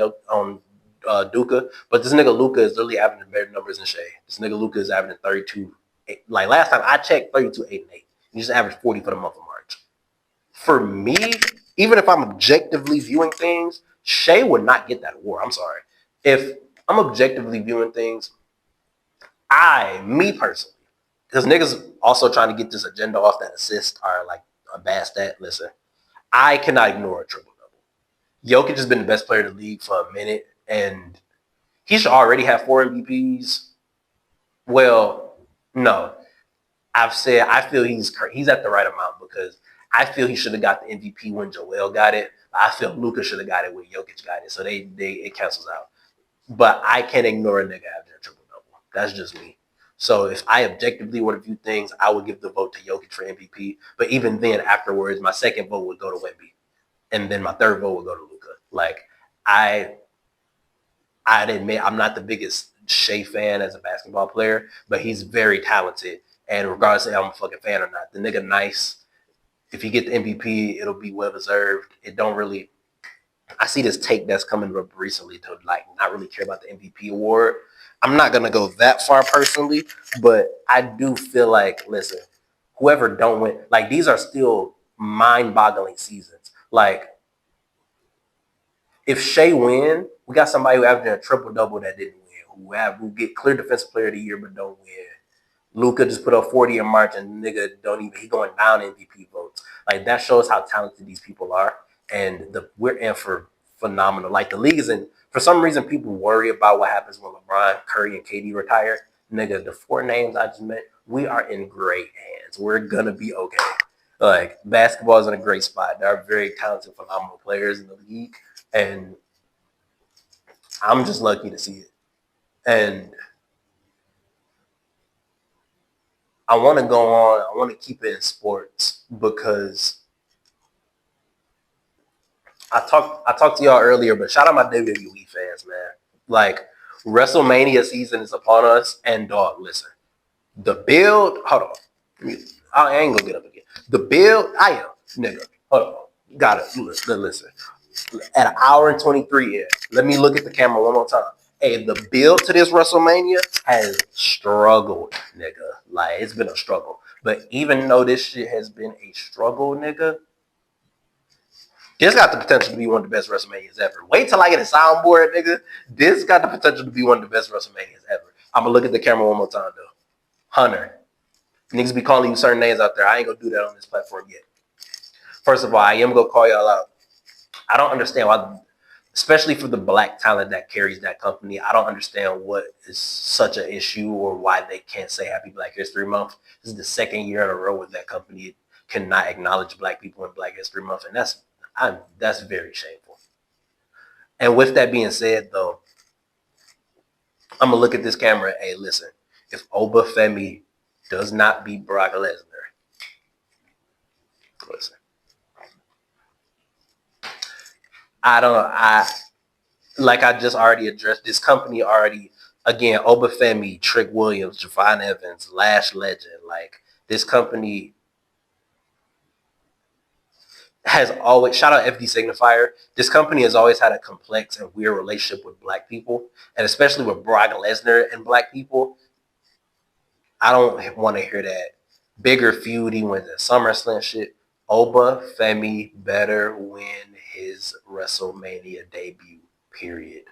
Duka, but this nigga Luka is literally averaging better numbers than Shai. This nigga Luka is averaging 32. Like last time I checked, 32, 8, and 8. He just averaged 40 for the month of March. For me, even if I'm objectively viewing things, Shai would not get that award. I'm sorry. If I'm objectively viewing things, me personally, because niggas also trying to get this agenda off that assists are like a bad stat. Listen, I cannot ignore a triple-double. Jokic has been the best player in the league for a minute, and he should already have 4 MVPs. Well, no. I've said I feel he's at the right amount, because I feel he should have got the MVP when Joel got it. I feel Luka should have got it when Jokic got it. So it cancels out. But I can't ignore a nigga having a triple-double. That's just me. So if I objectively were to view things, I would give the vote to Jokic for MVP. But even then, afterwards, my second vote would go to Wemby. And then my third vote would go to Luka. Like, I'd admit I'm not the biggest Shai fan as a basketball player, but he's very talented. And regardless of if I'm a fucking fan or not, the nigga nice. If he get the MVP, it'll be well deserved. It don't really. I see this take that's coming up recently to like not really care about the MVP award. I'm not gonna go that far personally, but I do feel like, listen, whoever don't win, like these are still mind-boggling seasons. Like, if Shai win, we got somebody who averaged a triple-double that didn't win, who get clear defensive player of the year but don't win. Luka just put up 40 in March, and nigga he going down MVP votes. Like, that shows how talented these people are, and we're in for phenomenal. Like, the league is in. For some reason, people worry about what happens when LeBron, Curry, and KD retire. Nigga, the 4 names I just met, we are in great hands. We're gonna be okay. Like, basketball is in a great spot. There are very talented, phenomenal players in the league, and I'm just lucky to see it. And I want to go on. I want to keep it in sports, because I talked to y'all earlier, but shout out my WWE fans, man. Like, WrestleMania season is upon us, and dog, listen, the build. Hold on, I ain't gonna get up again. The build, I am, nigga. Hold on, got it. Listen, at 1:23 in. Let me look at the camera one more time. Hey, the build to this WrestleMania has struggled, nigga. Like, it's been a struggle. But even though this shit has been a struggle, nigga, this got the potential to be one of the best WrestleManias ever. Wait till I get a soundboard, nigga. This got the potential to be one of the best WrestleManias ever. I'm going to look at the camera one more time, though. Hunter. Niggas be calling you certain names out there. I ain't going to do that on this platform yet. First of all, I am going to call y'all out. I don't understand why, especially for the black talent that carries that company, I don't understand what is such an issue or why they can't say Happy Black History Month. This is the second year in a row where that company cannot acknowledge black people in Black History Month, and that's very shameful. And with that being said, though, I'm gonna look at this camera. Hey, listen, if Obafemi does not beat Brock Lesnar, listen, like I just already addressed, this company already, again, Obafemi, Trick Williams, Javon Evans, Lash Legend, like this company has always, shout out FD Signifier, this company has always had a complex and weird relationship with black people, and especially with Brock Lesnar and black people. I don't want to hear that bigger feud he wins at SummerSlam shit. Obafemi better win his WrestleMania debut. Period.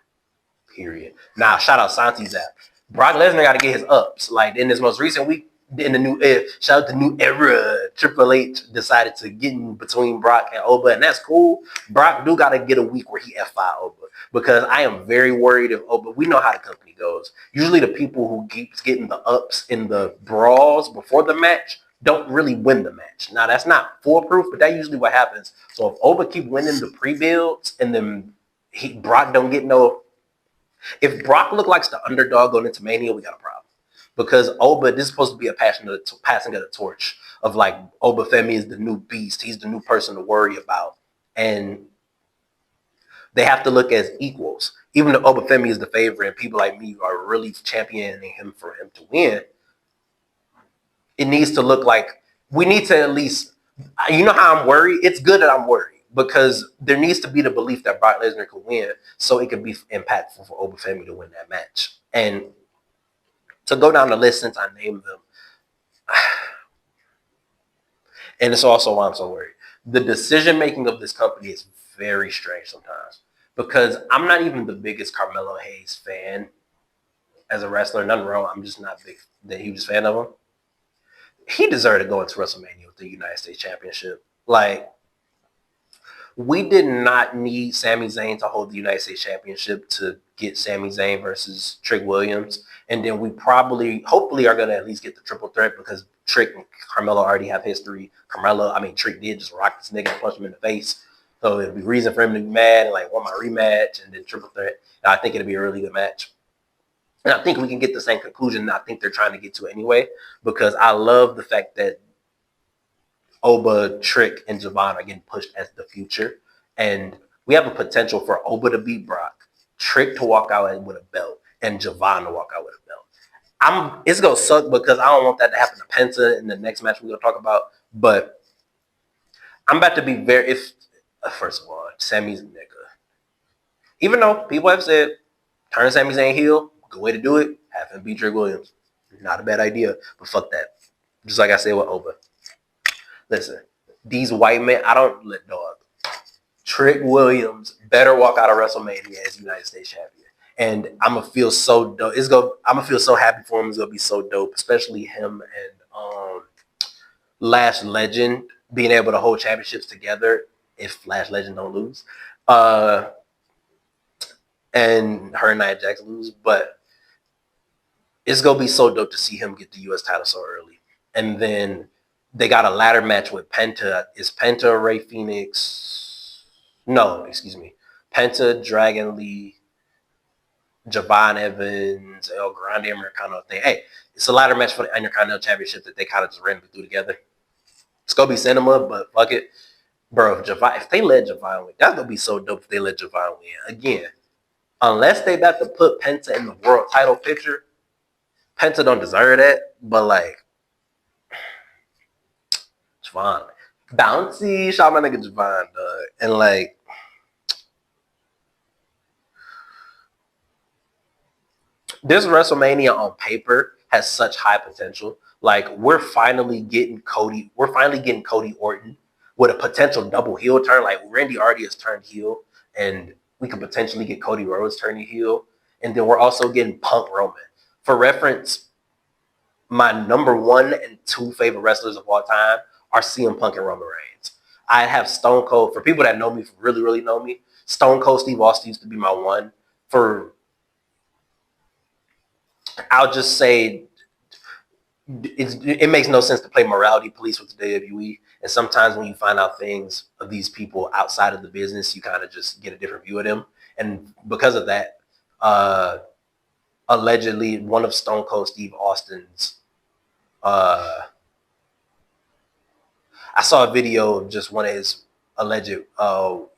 Now, shout out Santi Zap. Brock Lesnar got to get his ups. Like in this most recent week, in the new shout out to New Era, Triple H decided to get in between Brock and Oba, and that's cool. Brock do got to get a week where he F5 Oba, because I am very worried if Oba. We know how the company goes. Usually, the people who keeps getting the ups in the brawls before the match don't really win the match. Now, that's not foolproof, but that's usually what happens. So if Oba keep winning the pre-builds and then Brock don't get no. If Brock looked like the underdog going into Mania, we got a problem. Because Oba, this is supposed to be a passing of the torch of like Obafemi is the new beast. He's the new person to worry about. And they have to look as equals. Even though Obafemi is the favorite and people like me are really championing him for him to win, it needs to look like we need to at least, you know how I'm worried? It's good that I'm worried because there needs to be the belief that Brock Lesnar could win so it could be impactful for Obafemi to win that match. And to go down the list since I named them, and it's also why I'm so worried. The decision making of this company is very strange sometimes because I'm not even the biggest Carmelo Hayes fan as a wrestler. Nothing wrong. I'm just not the hugest fan of him. He deserved to go into WrestleMania with the United States Championship. Like, we did not need Sami Zayn to hold the United States Championship to get Sami Zayn versus Trick Williams. And then we hopefully are going to at least get the triple threat because Trick and Carmelo already have history. Trick did just rock this nigga and punch him in the face. So it'd be reason for him to be mad and like want my rematch and then triple threat. And I think it'd be a really good match. And I think we can get the same conclusion I think they're trying to get to anyway, because I love the fact that Oba, Trick, and Javon are getting pushed as the future. And we have a potential for Oba to beat Brock, Trick to walk out with a belt, and Javon to walk out with a belt. It's going to suck because I don't want that to happen to Penta in the next match we're going to talk about. But I'm about to be first of all, Sami's a nigga. Even though people have said, turn Sami Zayn heel, good way to do it, have him beat Trick Williams. Not a bad idea, but fuck that. Just like I said with Oba. Listen, these white men, I don't let dog. Trick Williams better walk out of WrestleMania as United States champion. And I'm going to feel so dope. I'm going to feel so happy for him. It's going to be so dope, especially him and Lash Legend being able to hold championships together if Lash Legend don't lose. And her and Nia Jax lose. But it's going to be so dope to see him get the U.S. title so early. And then they got a ladder match with Penta. Is Penta Rey Fenix? No, excuse me. Penta, Dragon Lee, Javon Evans, El Grande Americano thing. Hey, it's a ladder match for the Intercontinental Championship that they kind of just randomly threw together. It's going to be cinema, but fuck it. Bro, if they let Javon win, that's going to be so dope if they let Javon win. Again, unless they about to put Penta in the world title picture, Penta don't deserve that, but like, Javon. Bouncy, shout my nigga Javon, dog. And like, this WrestleMania on paper has such high potential. Like, we're finally getting Cody Orton with a potential double heel turn. Like, Randy already has turned heel, and we could potentially get Cody Rhodes turning heel. And then we're also getting Punk Roman. For reference, my number 1 and 2 favorite wrestlers of all time are CM Punk and Roman Reigns. I have Stone Cold. For people that know me, really, really know me, Stone Cold Steve Austin used to be my 1. I'll just say it makes no sense to play morality police with the WWE. And sometimes when you find out things of these people outside of the business, you kind of just get a different view of them. And because of that, allegedly one of Stone Cold Steve Austin's, I saw a video of just one of his alleged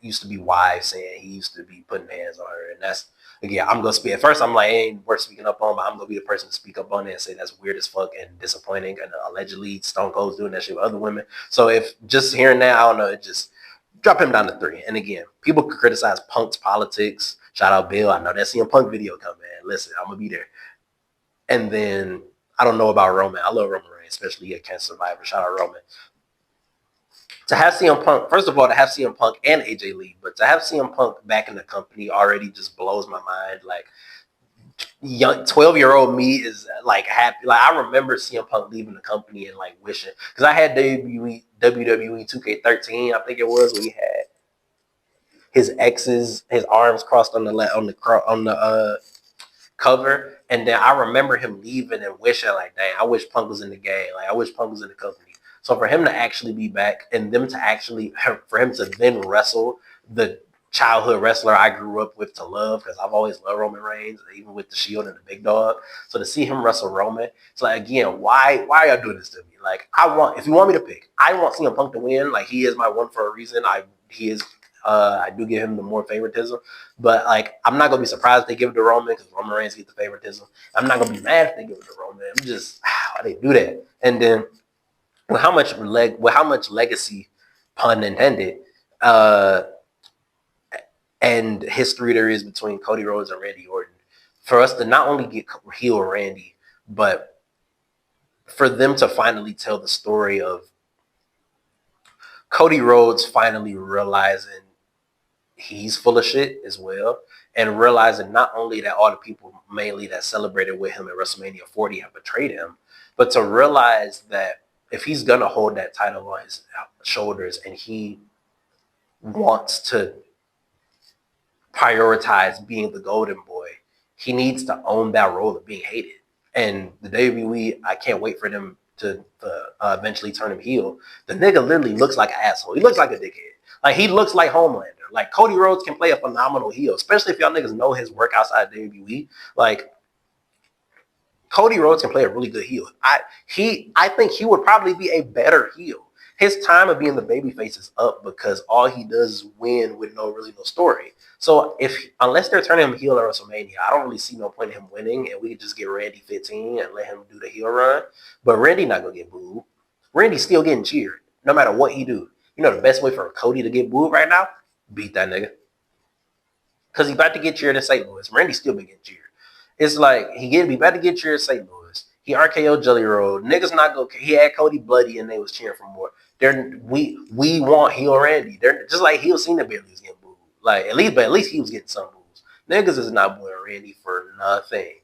used to be wife saying he used to be putting hands on her, and that's again, I'm gonna speak. At first, I'm like, ain't worth speaking up on, but I'm gonna be the person to speak up on it and say that's weird as fuck and disappointing. And allegedly, Stone Cold's doing that shit with other women. So if just hearing that, I don't know, it just drop him down to 3. And again, people could criticize Punk's politics. Shout out Bill. I know that CM Punk video coming. Listen, I'm gonna be there. And then I don't know about Roman. I love Roman Reigns, especially a cancer survivor. Shout out Roman. To have CM Punk, first of all, to have CM Punk and AJ Lee, but to have CM Punk back in the company already just blows my mind. Like, young 12-year-old me is like happy. Like, I remember CM Punk leaving the company and like wishing, because I had WWE 2K13, I think it was, when he had his arms crossed on the cover, and then I remember him leaving and wishing like, dang, I wish Punk was in the game. Like, I wish Punk was in the company. So for him to actually be back and for him to then wrestle the childhood wrestler I grew up with to love, because I've always loved Roman Reigns, even with the Shield and the Big Dog. So to see him wrestle Roman, it's like, again, why are y'all doing this to me? Like, if you want me to pick, I want CM Punk to win. Like, he is my one for a reason. I do give him the more favoritism, but like, I'm not gonna be surprised if they give it to Roman, because Roman Reigns gets the favoritism. I'm not gonna be mad if they give it to Roman. I'm just, how they do that? And then with how much legacy, pun intended, and history there is between Cody Rhodes and Randy Orton, for us to not only get heel Randy, but for them to finally tell the story of Cody Rhodes finally realizing he's full of shit as well, and realizing not only that all the people mainly that celebrated with him at WrestleMania 40 have betrayed him, but to realize that if he's going to hold that title on his shoulders and he wants to prioritize being the golden boy, he needs to own that role of being hated. And the WWE, I can't wait for them to eventually turn him heel. The nigga literally looks like an asshole. He looks like a dickhead. Like, he looks like Homelander. Like, Cody Rhodes can play a phenomenal heel, especially if y'all niggas know his work outside WWE. Like, Cody Rhodes can play a really good heel. I think he would probably be a better heel. His time of being the babyface is up because all he does is win with no story. So unless they're turning him heel at WrestleMania, I don't really see no point in him winning, and we could just get Randy 15 and let him do the heel run. But Randy not gonna get booed. Randy's still getting cheered no matter what he do. You know the best way for Cody to get booed right now? Beat that nigga. Because he's about to get cheered in St. Louis. Randy's still been getting cheered. It's like, he about to get cheered in St. Louis. He RKO'd Jelly Roll. Niggas not go. He had Cody bloody and they was cheering for more. We want heel Randy. They're just like heel Cena barely was getting booed. Like, at least he was getting some boos. Niggas is not booing Randy for nothing.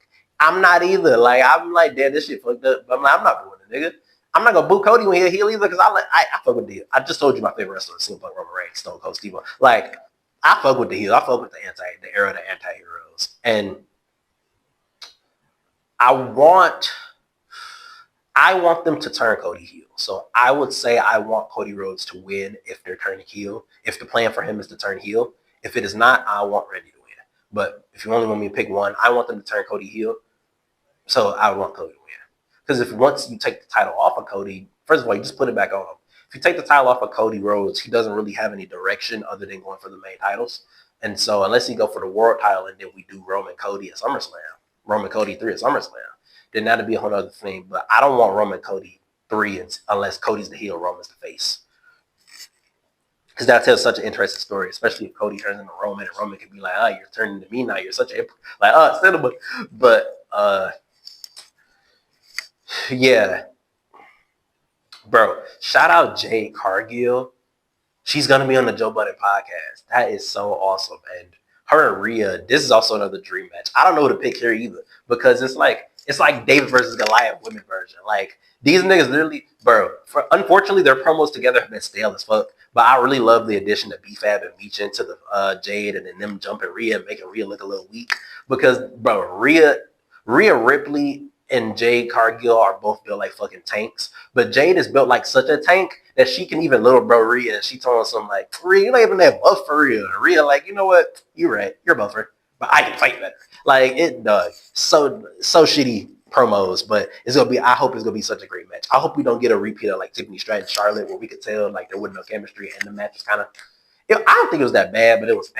I'm not either. Like, I'm like, damn, this shit fucked up. But I'm like, I'm not booing the nigga. I'm not gonna boo Cody when he's heel either, because I fuck with the heel. I just told you my favorite wrestler is CM Punk, Roman Reigns, Stone Cold Steve. Like, I fuck with the heel. I fuck with the era of the anti-heroes. And I want them to turn Cody heel. So I would say I want Cody Rhodes to win if they're turning heel. If the plan for him is to turn heel. If it is not, I want Randy to win. But if you only want me to pick one, I want them to turn Cody heel. So I want Cody to win. Because once you take the title off of Cody, first of all, you just put it back on. If you take the title off of Cody Rhodes, he doesn't really have any direction other than going for the main titles. And so unless he go for the world title and then we do Roman Cody at SummerSlam, Roman Cody 3 at SummerSlam, then that'd be a whole other thing. But I don't want Roman Cody 3 unless Cody's the heel, Roman's the face. Because that tells such an interesting story, especially if Cody turns into Roman and Roman can be like, oh, you're turning to me now. You're such a, like, cinema. But, yeah. Bro, shout out Jade Cargill. She's going to be on the Joe Budden podcast. That is so awesome. And her and Rhea, this is also another dream match. I don't know who to pick here either, because it's like David versus Goliath women version. Like, these niggas literally, bro, unfortunately, their promos together have been stale as fuck. But I really love the addition of BFAB and Meechin to the Jade, and then them jumping Rhea and making Rhea look a little weak. Because, bro, Rhea Ripley and Jade Cargill are both built like fucking tanks. But Jade is built like such a tank that she can even little bro Rhea. And she told him like, Rhea, you're not even that buff for real. And Rhea like, you know what? You're right. You're a buffer. But I can fight better. Like, it does. So shitty promos, but it's gonna be. I hope it's gonna be such a great match. I hope we don't get a repeat of like Tiffany Stratton Charlotte, where we could tell like there wasn't no chemistry and the match was kind of. I don't think it was that bad, but it was.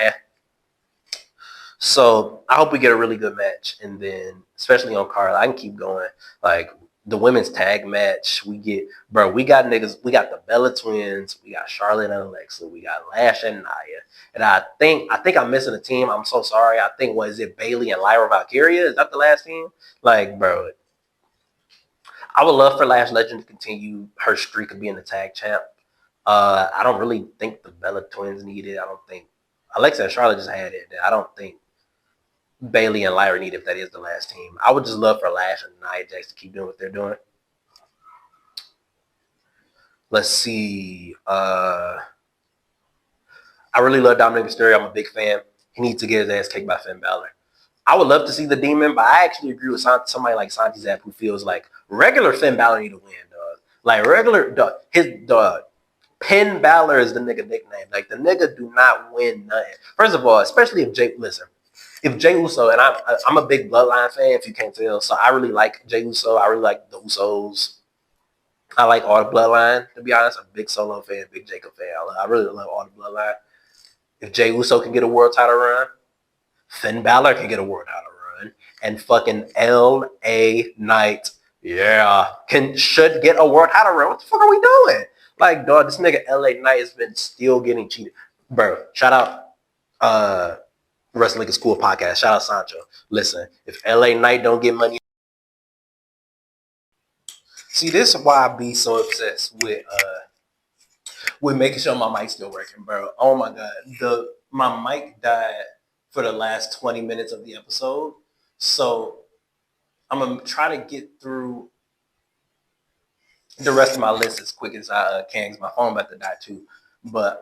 So I hope we get a really good match, and then especially on Carl, I can keep going. Like the women's tag match, we got niggas, we got the Bella Twins, we got Charlotte and Alexa, we got Lash and Nia, and I think I'm missing a team. I'm so sorry. I think what is it, Bailey and Lyra Valkyria? Is that the last team? Like, bro, I would love for Lash Legend to continue her streak of being the tag champ. I don't really think the Bella Twins need it. I don't think Alexa and Charlotte just had it. I don't think Bailey and Lyra need if that is the last team. I would just love for Lash and Nia Jax to keep doing what they're doing. Let's see. I really love Dominic Mysterio. I'm a big fan. He needs to get his ass kicked by Finn Balor. I would love to see the Demon, but I actually agree with somebody like Santi Zap who feels like regular Finn Balor need to win, dog. Like regular, Finn Balor is the nigga nickname. Like the nigga do not win nothing. First of all, especially if Jay Uso, and I'm a big Bloodline fan, if you can't tell, so I really like Jay Uso. I really like the Usos. I like all the Bloodline, to be honest. I'm a big Solo fan, big Jacob fan. I really love all the Bloodline. If Jay Uso can get a world title run, Finn Balor can get a world title run, and fucking L.A. Knight, should get a world title run. What the fuck are we doing? Like, dog, this nigga L.A. Knight has been still getting cheated. Bro, shout out Wrestling is Cool podcast. Shout out Sancho. Listen, if LA Knight don't get money. See, this is why I be so obsessed with making sure my mic's still working, bro. Oh my god. My mic died for the last 20 minutes of the episode. So I'm gonna try to get through the rest of my list as quick as I can, because my phone about to die too. But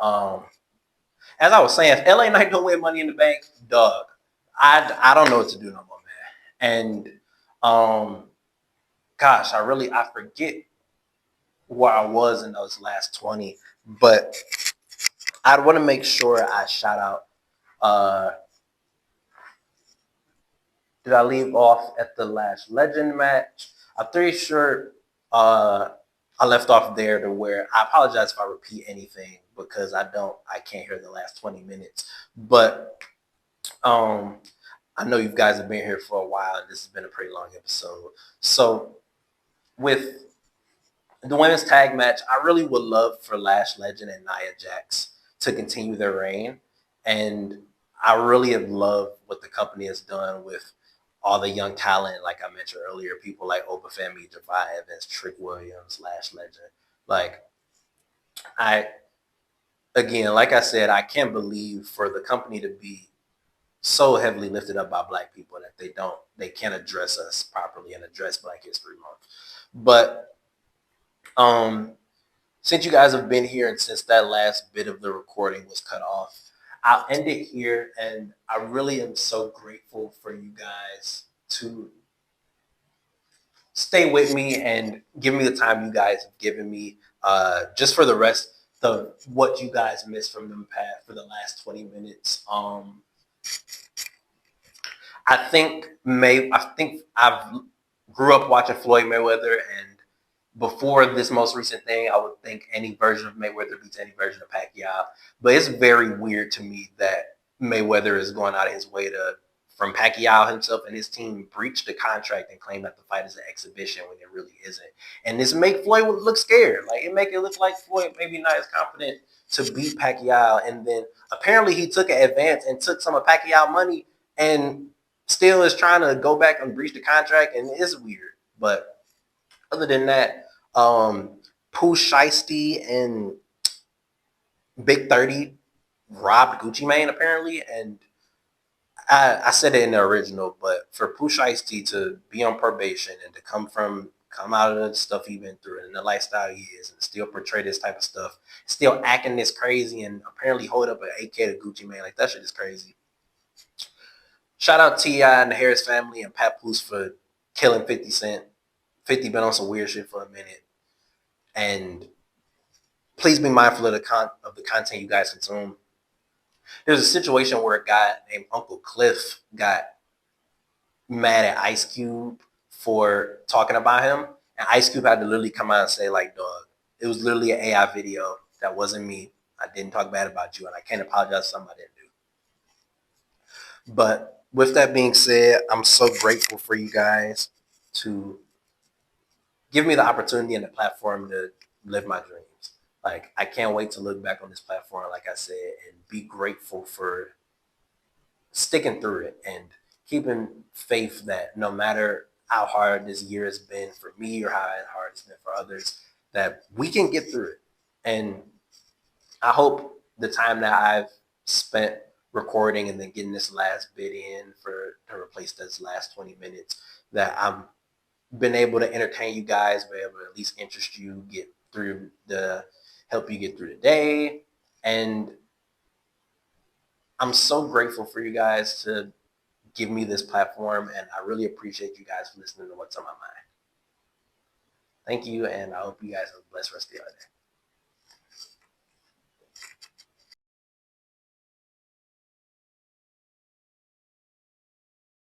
as I was saying, if LA Knight don't win Money in the Bank, dog, I don't know what to do no more, man. And gosh, I forget where I was in those last 20, but I want to make sure I shout out. Did I leave off at the Lash Legend match? I'm pretty sure I left off there to where I apologize if I repeat anything because I can't hear the last 20 minutes. But I know you guys have been here for a while and this has been a pretty long episode. So with the women's tag match, I really would love for Lash Legend and Nia Jax to continue their reign. And I really have loved what the company has done with all the young talent, like I mentioned earlier, people like Oba Femi, Javai Evans, Trick Williams, Lash Legend. Like, like I said, I can't believe for the company to be so heavily lifted up by Black people that they can't address us properly and address Black History Month. But since you guys have been here and since that last bit of the recording was cut off, I'll end it here, and I really am so grateful for you guys to stay with me and give me the time you guys have given me just for the rest of what you guys missed from the past for the last 20 minutes. I think I've grew up watching Floyd Mayweather, and before this most recent thing, I would think any version of Mayweather beats any version of Pacquiao. But it's very weird to me that Mayweather is going out of his way from Pacquiao himself and his team, breach the contract and claim that the fight is an exhibition when it really isn't. And this make Floyd look scared. Like, it make it look like Floyd maybe not as confident to beat Pacquiao. And then apparently he took an advance and took some of Pacquiao money and still is trying to go back and breach the contract. And it's weird. But other than that, Pooh Shiesty and Big 30 robbed Gucci Mane apparently, and I said it in the original, but for Pooh Shiesty to be on probation and to come out of the stuff he's been through and the lifestyle he is and still portray this type of stuff, still acting this crazy and apparently hold up an AK to Gucci Mane, like that shit is crazy. Shout out T.I. and the Harris family and Papoose for killing 50 Cent. 50 been on some weird shit for a minute. And please be mindful of the content you guys consume. There's a situation where a guy named Uncle Cliff got mad at Ice Cube for talking about him. And Ice Cube had to literally come out and say, like, dog, it was literally an AI video. That wasn't me. I didn't talk bad about you, and I can't apologize for something I didn't do. But with that being said, I'm so grateful for you guys to give me the opportunity and the platform to live my dreams. Like, I can't wait to look back on this platform, like I said, and be grateful for sticking through it and keeping faith that no matter how hard this year has been for me or how hard it's been for others, that we can get through it. And I hope the time that I've spent recording and then getting this last bit in to replace this last 20 minutes, that I'm been able to entertain you guys, been able to at least interest you, help you get through the day. And I'm so grateful for you guys to give me this platform, and I really appreciate you guys for listening to what's on my mind. Thank you, and I hope you guys have a blessed rest of the day.